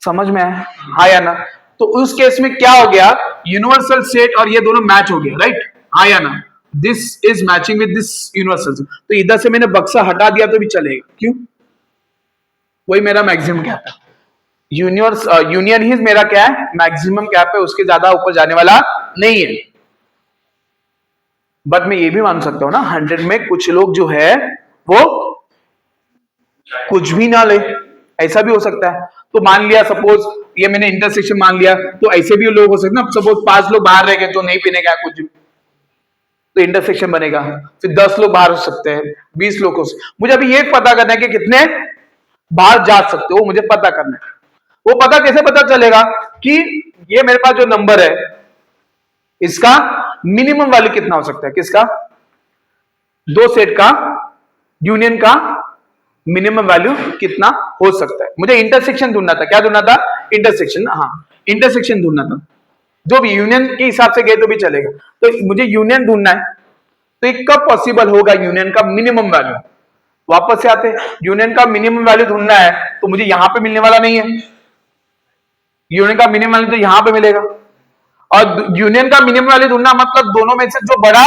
समझ में आया, हाँ या ना? तो उस केस में क्या हो गया, यूनिवर्सल सेट और ये दोनों मैच हो गया, राइट, हाँ या ना? This is matching with this universal set. तो इधर से मैंने बक्सा हटा दिया तो भी चलेगा, क्यों, वही मेरा मैक्सिमम गैप है। यूनियन ही मेरा क्या है, मैक्सिमम गैप है, उसके ज्यादा ऊपर जाने वाला नहीं है। बट मैं ये भी मान सकता हूं ना, 100 में कुछ लोग जो है वो कुछ भी ना ले, ऐसा भी हो सकता है। तो मान लिया सपोज ये मैंने इंटरसेक्शन मान लिया, तो ऐसे भी लोग हो सकते हैं ना, सपोज 5 लोग बाहर रह गए जो नहीं पीने का कुछ भी, तो इंटरसेक्शन बनेगा। फिर 10 लोग बाहर हो सकते हैं, 20 लोग हो सकते हैं। मुझे अभी ये पता करना है कि कितने बाहर जा सकते हो, मुझे पता करना है। वो पता कैसे पता चलेगा कि ये मेरे पास जो नंबर है इसका मिनिमम वैल्यू कितना हो सकता है, किसका, 2 सेट का यूनियन का मिनिमम वैल्यू कितना हो सकता है। मुझे इंटरसेक्शन ढूंढना था, क्या ढूंढना था, इंटरसेक्शन, हाँ इंटरसेक्शन ढूंढना था। जो भी यूनियन के हिसाब से गए तो भी चलेगा, तो मुझे यूनियन ढूंढना है। तो ये कब पॉसिबल होगा यूनियन का मिनिमम वैल्यू, वापस से आते, यूनियन का मिनिमम वैल्यू ढूंढना है तो मुझे यहां पे मिलने वाला नहीं है, यूनियन का मिनिमम वैल्यू तो यहां पे मिलेगा, और यूनियन का मिनिमम वैल्यू ढूंढना मतलब दोनों में से जो बड़ा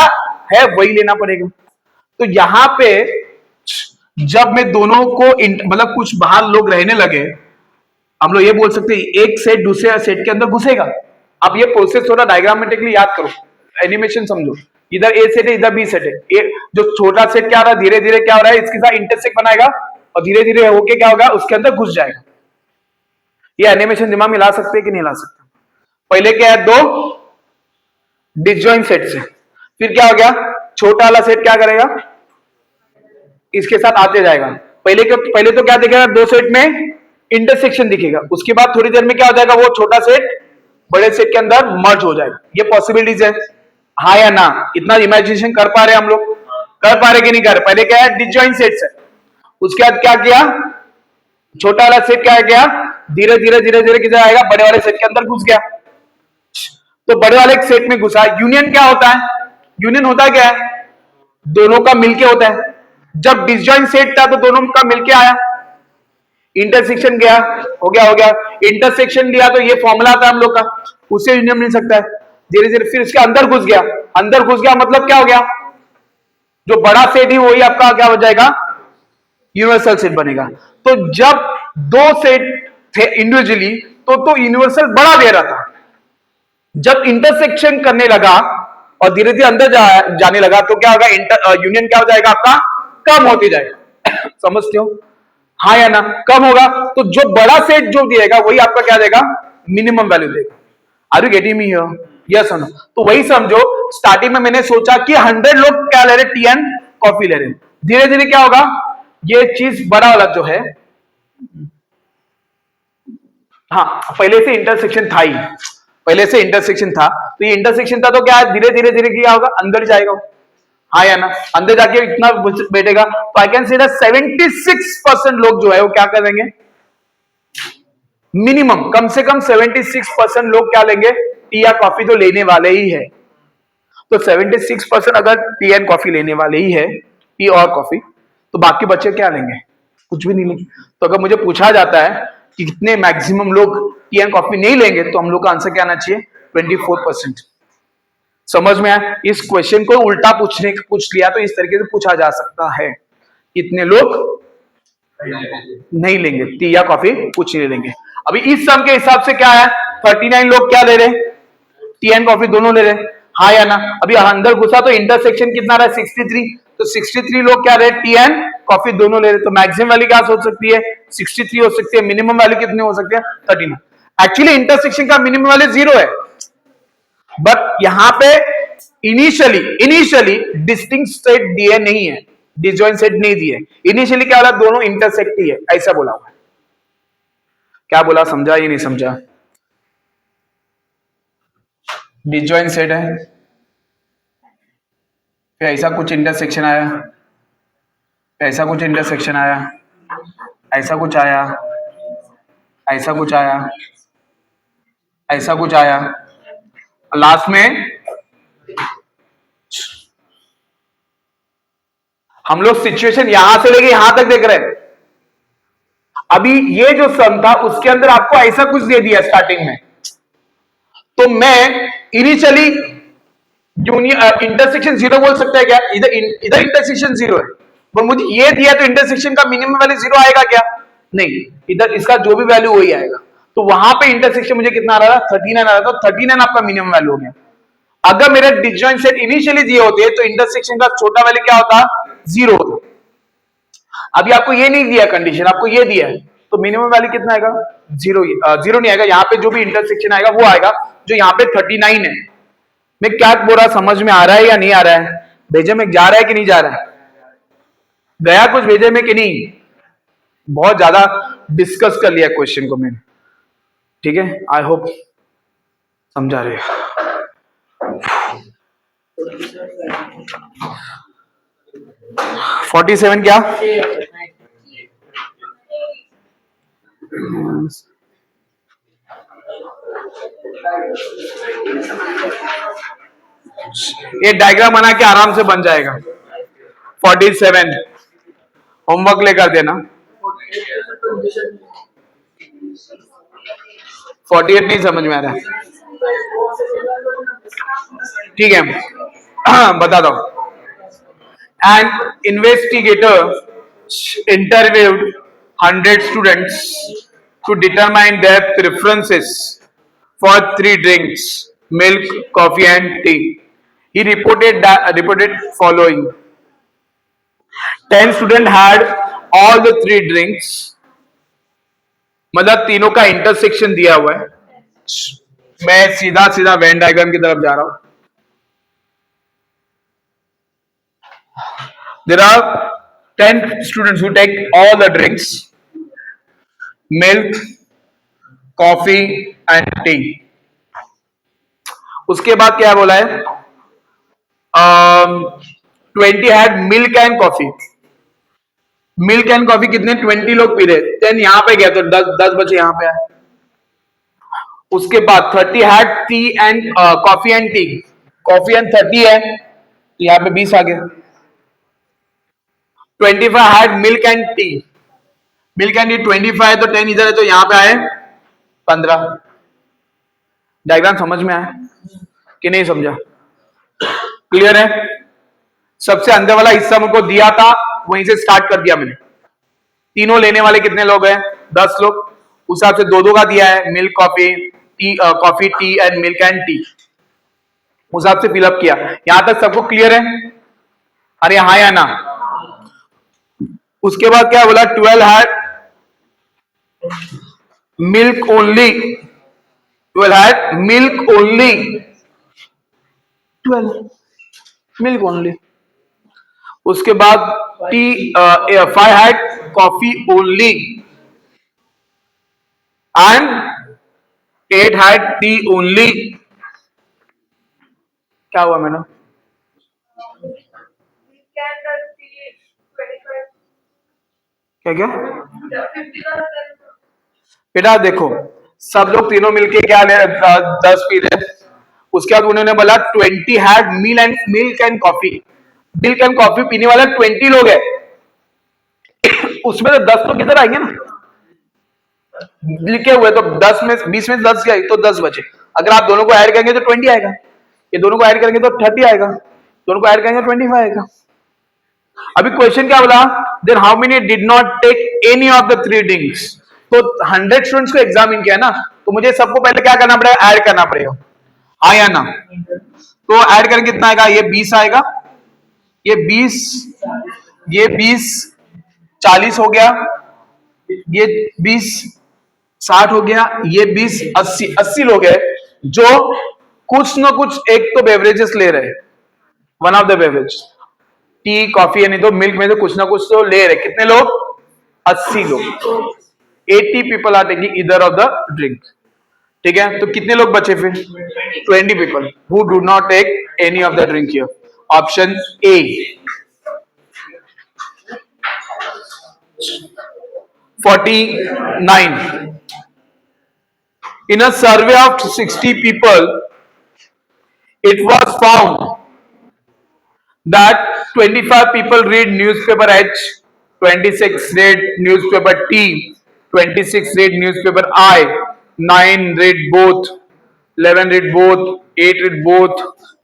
है वही लेना पड़ेगा। तो यहां पे जब मैं दोनों को मतलब कुछ बाहर लोग रहने लगे, हम लोग ये बोल सकते हैं एक सेट दूसरे सेट के अंदर घुसेगा। अब ये प्रोसेस थोड़ा डायग्रामेटिकली याद करो, एनिमेशन समझो, इधर ए सेट है इधर बी सेट है, ए जो छोटा सेट क्या हो रहा है, धीरे धीरे क्या हो रहा है, इसके साथ इंटरसेक्ट बनाएगा और धीरे धीरे होके क्या होगा, उसके अंदर घुस जाएगा। ये एनिमेशन दिमाग में ला सकते हैं कि नहीं ला सकते। पहले क्या है, 2 डिसजॉइंट सेट से, फिर क्या हो गया, छोटा वाला सेट क्या करेगा, इसके साथ आते जाएगा। पहले तो क्या दिखेगा, 2 सेट में इंटरसेक्शन दिखेगा, उसके बाद थोड़ी देर में क्या हो जाएगा, वो छोटा सेट बड़े सेट के अंदर मर्ज हो जाएगा। ये पॉसिबिलिटीज है, हाँ या ना? इतना इमेजिनेशन कर पा रहे हम लोग, कर पा रहे कि नहीं कर रहे? पहले क्या है, डिसजॉइंट सेट से, उसके बाद क्या किया, छोटा वाला सेट क्या गया, धीरे धीरे धीरे धीरे किधर आएगा, बड़े वाले सेट के अंदर घुस गया। तो बड़े वाले सेट में घुसा। यूनियन क्या होता है, यूनियन होता क्या है, दोनों का मिलके होता है। जब डिसजॉइंट सेट था तो दोनों का मिलके आया, इंटरसेक्शन गया, हो गया, इंटरसेक्शन लिया तो ये फॉर्मूला था हम लोग का, उससे यूनियन मिल सकता है। धीरे धीरे फिर इसके अंदर घुस गया, मतलब क्या हो गया, जो बड़ा सेट ही वही आपका क्या हो जाएगा, यूनिवर्सल सेट बनेगा। तो जब 2 सेट थे इंडिविजुअली तो यूनिवर्सल बड़ा दे रहा था, जब इंटरसेक्शन करने लगा और धीरे धीरे अंदर जाने लगा तो क्या होगा, यूनियन क्या हो जाएगा आपका, कम होती जाएगा। समझते हो, हाँ या ना? कम होगा तो जो बड़ा सेट जो देगा वही आपका क्या देगा, मिनिमम वैल्यू देगा। Are you getting me here, yes और नो? तो वही समझो, स्टार्टिंग में मैंने सोचा कि 100 लोग क्या ले रहे, टी एंड कॉफी ले रहे, धीरे धीरे क्या होगा, ये चीज बड़ा वाला जो है, हाँ पहले से इंटरसेक्शन था ही, पहले से इंटरसेक्शन था, तो ये इंटरसेक्शन था तो क्या है, धीरे धीरे धीरे क्या होगा, अंदर जाएगा, हाँ या ना? अंदर जाके इतना बैठेगा। तो आई कैन से 76% लोग जो है वो क्या करेंगे, मिनिमम कम से कम 76% लोग क्या लेंगे, टी या कॉफी तो लेने वाले ही है। तो 76% अगर टी एंड कॉफी लेने वाले ही है, टी और कॉफी, तो बाकी बच्चे क्या लेंगे, कुछ भी नहीं लेंगे। तो अगर मुझे पूछा जाता है कि कितने मैक्सिमम लोग टी एंड कॉफी नहीं लेंगे, तो हम लोग का आंसर क्या आना चाहिए, 24%। समझ में आया? इस क्वेश्चन को उल्टा पूछ लिया तो इस तरीके से पूछा जा सकता है, कितने लोग नहीं लेंगे टी या कॉफी, कुछ नहीं लेंगे। अभी इस सम के हिसाब से क्या है, 39 लोग क्या ले रहे, टी एंड कॉफी दोनों ले रहे, हाँ या ना? अभी अंदर घुसा तो इंटरसेक्शन कितना रहा, 63, तो 63 लोग क्या रहे, टी एंड कॉफी दोनों ले रहे, तो मैक्सिमम वैल्यू क्या हो सकती है, 63 हो सकती है, मिनिमम वैल्यू कितनी हो सकती है, 39। एक्चुअली इंटरसेक्शन का मिनिमम वैल्यू 0 है, बट यहां पे इनिशियली डिस्टिंक्ट सेट दिए नहीं है, डिसजॉइंट सेट नहीं दिए, इनिशियली क्या बोला, दोनों इंटरसेक्ट ही है, ऐसा बोला हुआ है। क्या बोला, समझा ये नहीं समझा, डिसजॉइंट सेट है, फिर ऐसा कुछ इंटरसेक्शन आया, ऐसा कुछ इंटरसेक्शन आया, ऐसा कुछ आया, ऐसा कुछ आया, ऐसा कुछ आया, लास्ट में हम लोग सिचुएशन यहां से लेके यहां तक देख रहे हैं। अभी ये जो सम था उसके अंदर आपको ऐसा कुछ दे दिया स्टार्टिंग में, तो मैं इनिशियली इंटरसेक्शन 0 बोल सकता है क्या, इधर इंटरसेक्शन 0 है, पर मुझे ये दिया तो इंटरसेक्शन का मिनिमम वैल्यू 0 आएगा क्या, नहीं, इधर इसका जो भी वैल्यू वही आएगा, तो वहां पे इंटरसेक्शन मुझे कितना आ रहा था, 39 आ रहा था, 39 आपका मिनिमम वैल्यू हो गया। अगर मेरे डिसजॉइंट सेट इनिशियली दिए होते तो इंटरसेक्शन का छोटा वैल्यू क्या होता, 0 होता। अभी आपको ये नहीं दिया कंडीशन, आपको ये दिया है, तो मिनिमम वैल्यू कितना आएगा, 0 नहीं आएगा, यहाँ पे जो भी इंटरसेक्शन आएगा वो आएगा, जो यहाँ पे 39 है। मैं क्या बोल रहा, समझ में आ रहा है या नहीं आ रहा है, भेजे में जा रहा है कि नहीं जा रहा है, गया कुछ भेजे में कि नहीं, बहुत ज्यादा डिस्कस कर लिया क्वेश्चन को मैंने, ठीक है, आई होप समझा रहे हो। 47 क्या, ये डायग्राम बना के आराम से बन जाएगा। 47 होमवर्क लेकर देना। 48 नहीं समझ में आ रहा, ठीक है, बता दो। An investigator interviewed 100 students to determine their preferences for 3 drinks: milk, coffee, and tea. He reported following: 10 students had all the 3 drinks. मतलब तीनों का इंटरसेक्शन दिया हुआ है। मैं सीधा सीधा वेन डायग्राम की तरफ जा रहा हूं। There are 10 students who take all the drinks: milk, coffee and tea. उसके बाद क्या बोला है, 20 had milk and coffee. Milk and coffee कितने, 20 लोग पी रहे, 10 यहां पे गया तो 10 बचे यहां पे आए। उसके बाद 30 had T and coffee and T, coffee and 30 है, तो यहां पे 20 आ गया। 25 had milk and tea, milk and T 25 है, तो 10 इधर है, तो यहां पे आए 15। डायग्राम समझ में आया कि नहीं समझा, क्लियर है? सबसे अंदर वाला हिस्सा मुझको दिया था, वहीं से स्टार्ट कर दिया मैंने। तीनों लेने वाले कितने लोग हैं, 10 लोग, उस हिसाब से 2-2 का दिया है, milk coffee tea, coffee tea and milk and T, उस हिसाब से फिलअप किया। यहां तक सबको क्लियर है? अरे हाँ या ना? उसके बाद क्या बोला, 12 had milk only, 12 had milk only, 12 milk only. उसके बाद T 5 had coffee only and 8 had T only. क्या हुआ मैडम? क्या क्या बेटा देखो, सब लोग तीनों मिलके क्या ले 10 पी रहे। उसके बाद उन्होंने बोला 20 had milk and coffee, milk and coffee पीने वाला 20 लोग है, उसमें तो 10 तो किधर आएंगे ना, लिखे हुए तो 10 में 20 में 10 गए तो 10 बचे। अगर आप दोनों को ऐड करेंगे तो 20 आएगा, ये दोनों को ऐड करेंगे तो 30 आएगा, दोनों को ऐड करेंगे 25 आएगा। अभी क्वेश्चन क्या बोला, then how many did not take any of the 3 drinks. तो 100 स्टूडेंट्स को एग्जामिन किया ना, तो मुझे सबको पहले क्या करना पड़ेगा, ऐड करना पड़ेगा, हाँ या ना? तो ऐड करके कितना आएगा, ये 20 आएगा, ये 20, ये 20 40 हो गया, ये 20 60 हो गया, ये 20 80 लोग हैं जो कुछ ना कुछ एक तो बेवरेजेस ले रहे हैं, one of the beverage, tea coffee या नहीं तो मिल्क में से कुछ ना कुछ तो ले रहे। कितने लोग? 80 लोग। 80 people are taking either of the drink. ठीक है, तो कितने लोग बचे फिर? 20 people who do not take any of the drink here. Option A. 49. In a survey of 60 people, it was found that 25 people read newspaper H, 26 read newspaper T, 26 read newspaper I, 9 read both, 11 read both, 8 read both,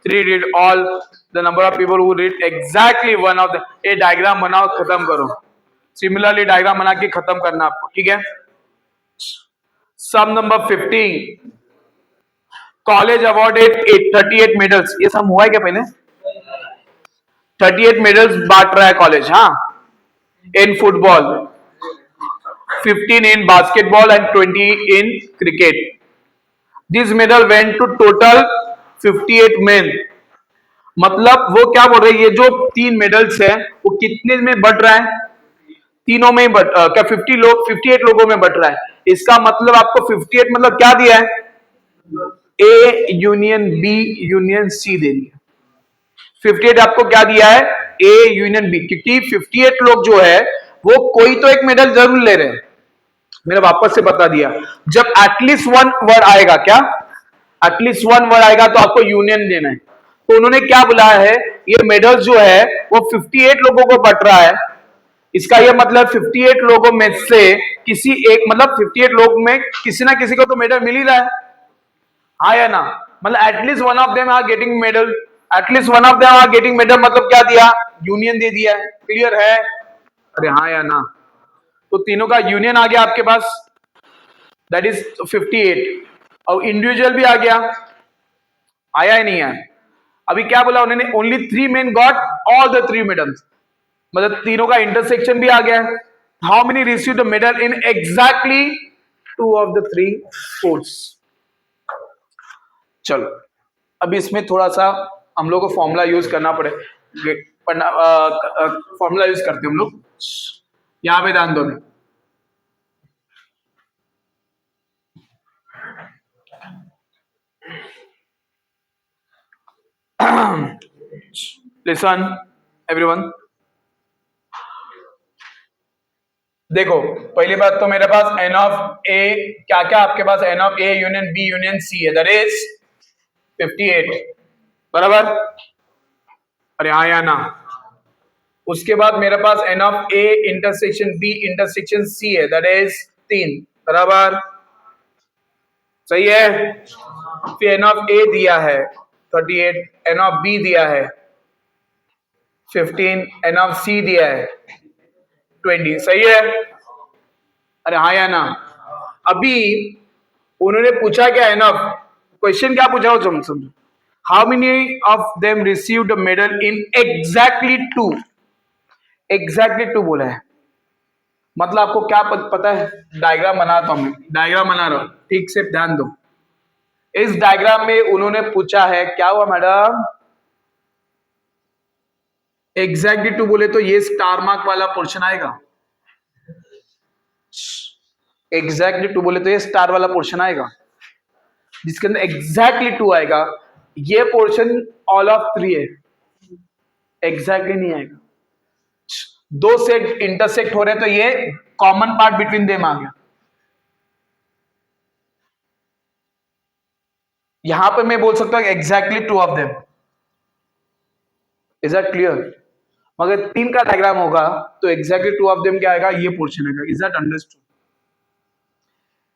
3 read all. The number of people who read exactly one of the, ये diagram बनाओ, खत्म करो। Similarly diagram बना के खत्म करना आपको। ठीक है, सम नंबर 15, कॉलेज अवॉर्डेड 38 मेडल्स। ये सम हुआ है क्या पहले? 38 मेडल्स बांट रहा है कॉलेज। हाँ, in football, 15 in basketball and 20 in cricket. This medal went to total 58 men. मतलब वो क्या बोल रहे हैं, ये जो 3 मेडल्स है वो कितने में बट रहा है? तीनों में क्या 50 लोग 58 लोगों में बट रहा है। इसका मतलब आपको 58 मतलब क्या दिया है? A union B union C दे दिया। 58 आपको क्या दिया है? ए यूनियन बी, क्योंकि 58 लोग जो है वो कोई तो एक मेडल जरूर ले रहे हैं। मैंने वापस से बता दिया, जब एटलीस्ट वन वर्ड आएगा, क्या एटलीस्ट वन वर्ड आएगा तो आपको यूनियन देना है। तो उन्होंने क्या बुलाया है, ये मेडल जो है वो 58 लोगों को बट रहा है। इसका यह मतलब 58 लोगों में से किसी एक, मतलब 58 लोग में किसी ना किसी को तो मेडल मिल ही रहा है। हाँ या ना? मतलब at least one of them are getting medal, at least one of them are getting medal, मतलब क्या दिया? यूनियन दे दिया है। क्लियर है? अरे हाँ या ना? तो तीनों का यूनियन आ गया आपके पास, दैट इज 58। और इंडिविजुअल भी आ गया, आया ही नहीं है। अभी क्या बोला उन्होंने? Only 3 men got all the 3 medals, मतलब तीनों का इंटरसेक्शन भी आ गया। How many receive the medal in exactly 2 of the 3 sports. चलो अभी इसमें थोड़ा सा हम लोग को फॉर्मूला यूज करना पड़े, फॉर्मूला यूज करते हैं हम लोग। यहां पे ध्यान दो। लिसन एवरीवन, देखो पहली बात तो मेरे पास एन ऑफ ए, क्या क्या आपके पास? N of A union B union C है, दैट इज 58, बराबर? अरे हाँ या ना? उसके बाद मेरे पास n of A intersection B intersection C है, दैट इज 3, बराबर? सही है। फिर एन ऑफ ए दिया है 38, एन ऑफ बी दिया है 15, एन ऑफ सी दिया है 20, सही है? अरे हाँ या ना? अभी उन्होंने पूछा क्या? एन ऑफ, क्वेश्चन क्या पूछा हो समझो, how many of them received medal in exactly 2, exactly 2 बोला है। मतलब आपको क्या पता है? डायग्राम बनाता हूं मैं, डायग्राम बना रहा हूं, ठीक से ध्यान दो। इस डायग्राम में उन्होंने पूछा है, क्या हुआ मैडम? एग्जैक्टली 2 बोले तो ये स्टार मार्क वाला पोर्शन आएगा। एग्जैक्टली 2 बोले तो ये स्टार वाला पोर्शन आएगा, जिसके अंदर एग्जैक्टली 2 आएगा। ये पोर्शन ऑल ऑफ 3 है, एग्जैक्टली नहीं आएगा। 2 सेट इंटरसेक्ट हो रहे तो ये कॉमन पार्ट बिटवीन देम आ गया। यहां पर मैं बोल सकता हूं exactly 2 of them. Is that clear? मगर 3 का डायग्राम होगा तो एग्जैक्टली 2 ऑफ देम क्या आएगा? ये पोर्शन आएगा। Is that understood?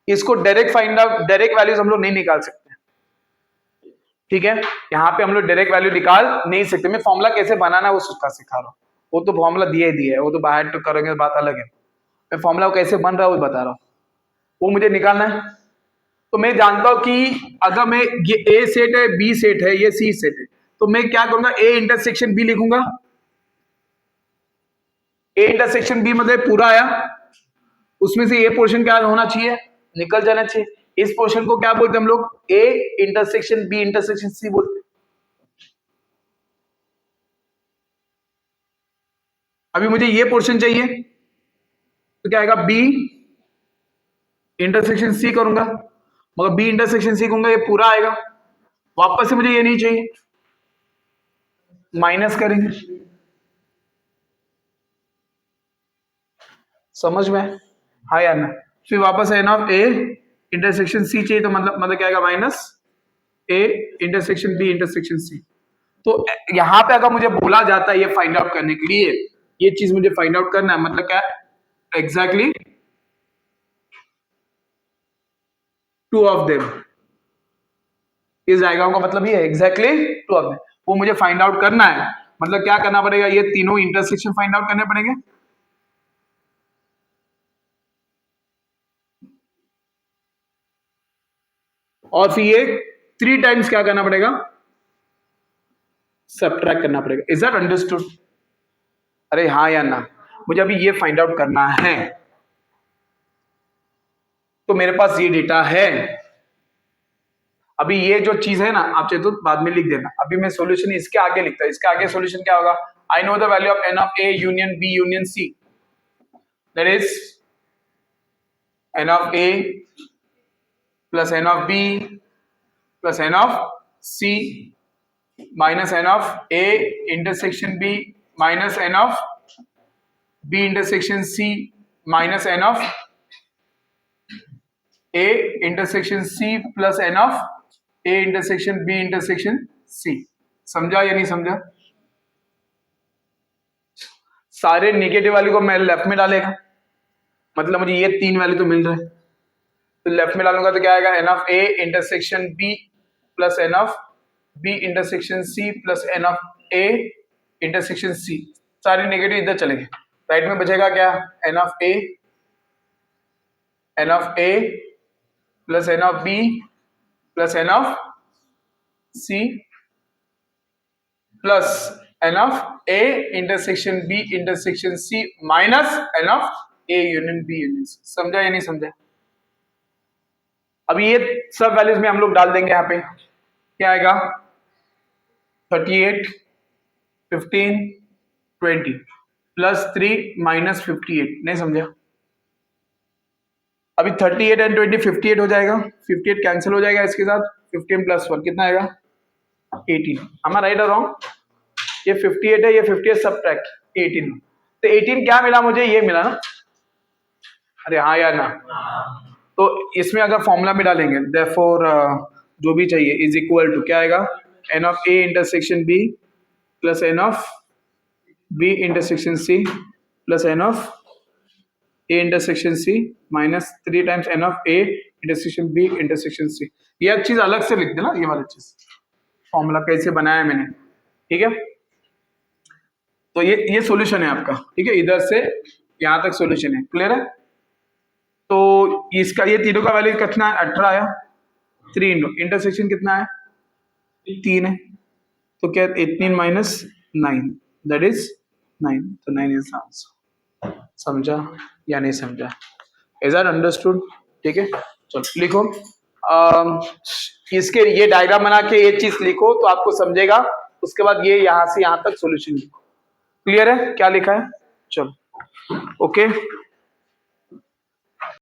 इसको direct find out, direct values हम लोग नहीं निकाल सकते, ठीक है? यहाँ पे हम लोग डायरेक्ट वैल्यू निकाल नहीं सकते। मैं फॉर्मूला कैसे बनाना है वो सिखा रहा हूँ। वो तो फॉर्मूला दिया ही दिया है, वो तो बाहर तो करेंगे बात अलग है। मैं फॉर्मूला कैसे बन रहा है वो बता रहा हूँ, वो मुझे निकालना है। तो मैं जानता हूं कि अगर मैं ये ए सेट है, बी सेट है, ये सी सेट है, तो मैं क्या करूंगा? ए इंटरसेक्शन बी लिखूंगा, ए इंटरसेक्शन बी मतलब पूरा आया, उसमें से ये पोर्शन क्या होना चाहिए, निकल जाना चाहिए। इस पोर्शन को क्या बोलते हैं हम लोग, A intersection B intersection C बोलते हैं। अभी मुझे ये पोर्शन चाहिए तो क्या आएगा, बी इंटरसेक्शन सी करूंगा, मगर बी इंटरसेक्शन सी करूंगा ये पूरा आएगा, वापस से मुझे ये नहीं चाहिए, माइनस करेंगे। समझ में, हाँ या ना। फिर वापस n of A intersection C चाहिए तो मतलब क्या आएगा, minus A intersection B intersection C. तो यहां पे अगर मुझे बोला जाता है ये फाइंड आउट करने के लिए, ये चीज मुझे फाइंड आउट करना है, मतलब क्या एग्जैक्टली टू ऑफ देम, इस डायग्राम का मतलब ये है एग्जैक्टली टू ऑफ देम, वो मुझे फाइंड आउट करना है। मतलब क्या करना पड़ेगा, ये तीनों इंटरसेक्शन फाइंड आउट करने पड़ेंगे, और फिर ये 3 टाइम्स क्या करना पड़ेगा, सब्ट्रैक्ट करना पड़ेगा। Is that understood? अरे हाँ या ना, मुझे अभी ये फाइंड आउट करना है, तो मेरे पास ये डेटा है। अभी ये जो चीज है ना, आप चाहे तो बाद में लिख देना, अभी मैं सॉल्यूशन इसके आगे लिखता हूं। इसके आगे सॉल्यूशन क्या होगा, I know the value of n of A union B union C, that is n of A plus n of B plus n of C minus n of A intersection B minus n of B intersection C minus n of A intersection C plus n of A intersection B intersection C. समझा या नहीं समझा? सारे negative value को मैं left में डालेगा, मतलब मुझे ये 3 वैल्यू तो मिल रहा है, तो लेफ्ट में डालूंगा तो क्या आएगा, n of A intersection B plus n of B intersection C plus n of A intersection C. सारे नेगेटिव इधर चलेंगे, राइट में बचेगा क्या, n of A plus n of B plus n of C plus n of A intersection B intersection C minus n of A union B union C. समझा या नहीं समझा? अभी ये सब वैल्यूज में हम लोग डाल देंगे, यहाँ पे क्या आएगा, 38 15 20 प्लस 3 माइनस 58। नहीं समझा? अभी 38 एंड 20 58 हो जाएगा, 58 कैंसिल हो जाएगा इसके साथ, 15 प्लस 1 कितना आएगा, 18। am I राइट और रॉन्ग? ये 58 है, ये 58 सब्ट्रैक्ट 18, तो 18 क्या मिला मुझे, ये मिला ना। अरे हाँ या ना, तो इसमें अगर फॉर्मूला में डालेंगे देयरफॉर जो भी चाहिए इज इक्वल टू क्या आएगा, n of A intersection B plus n of B intersection C plus n of A intersection C minus 3 times n of A intersection B intersection C. ये चीज अलग से लिख देना, ये वाली चीज फॉर्मूला कैसे बनाया मैंने, ठीक है। तो ये सॉल्यूशन है आपका, ठीक है, इधर से यहां तक सॉल्यूशन है, क्लियर है। तो इसका ये तीनों का वैल्यू कितना है, 18 आया, 3 इंटरसेक्शन कितना है, 3 है, तो क्या 18 माइनस 9 दैट इज 9, तो 9 इज आंसर। समझा या नहीं समझा? Is that understood? ठीक है, चलो लिखो। इसके ये डायग्राम बना के ये चीज लिखो तो आपको समझेगा, उसके बाद ये यहां से यहां तक सॉल्यूशन लिखो। क्लियर है क्या लिखा है? चलो ओके।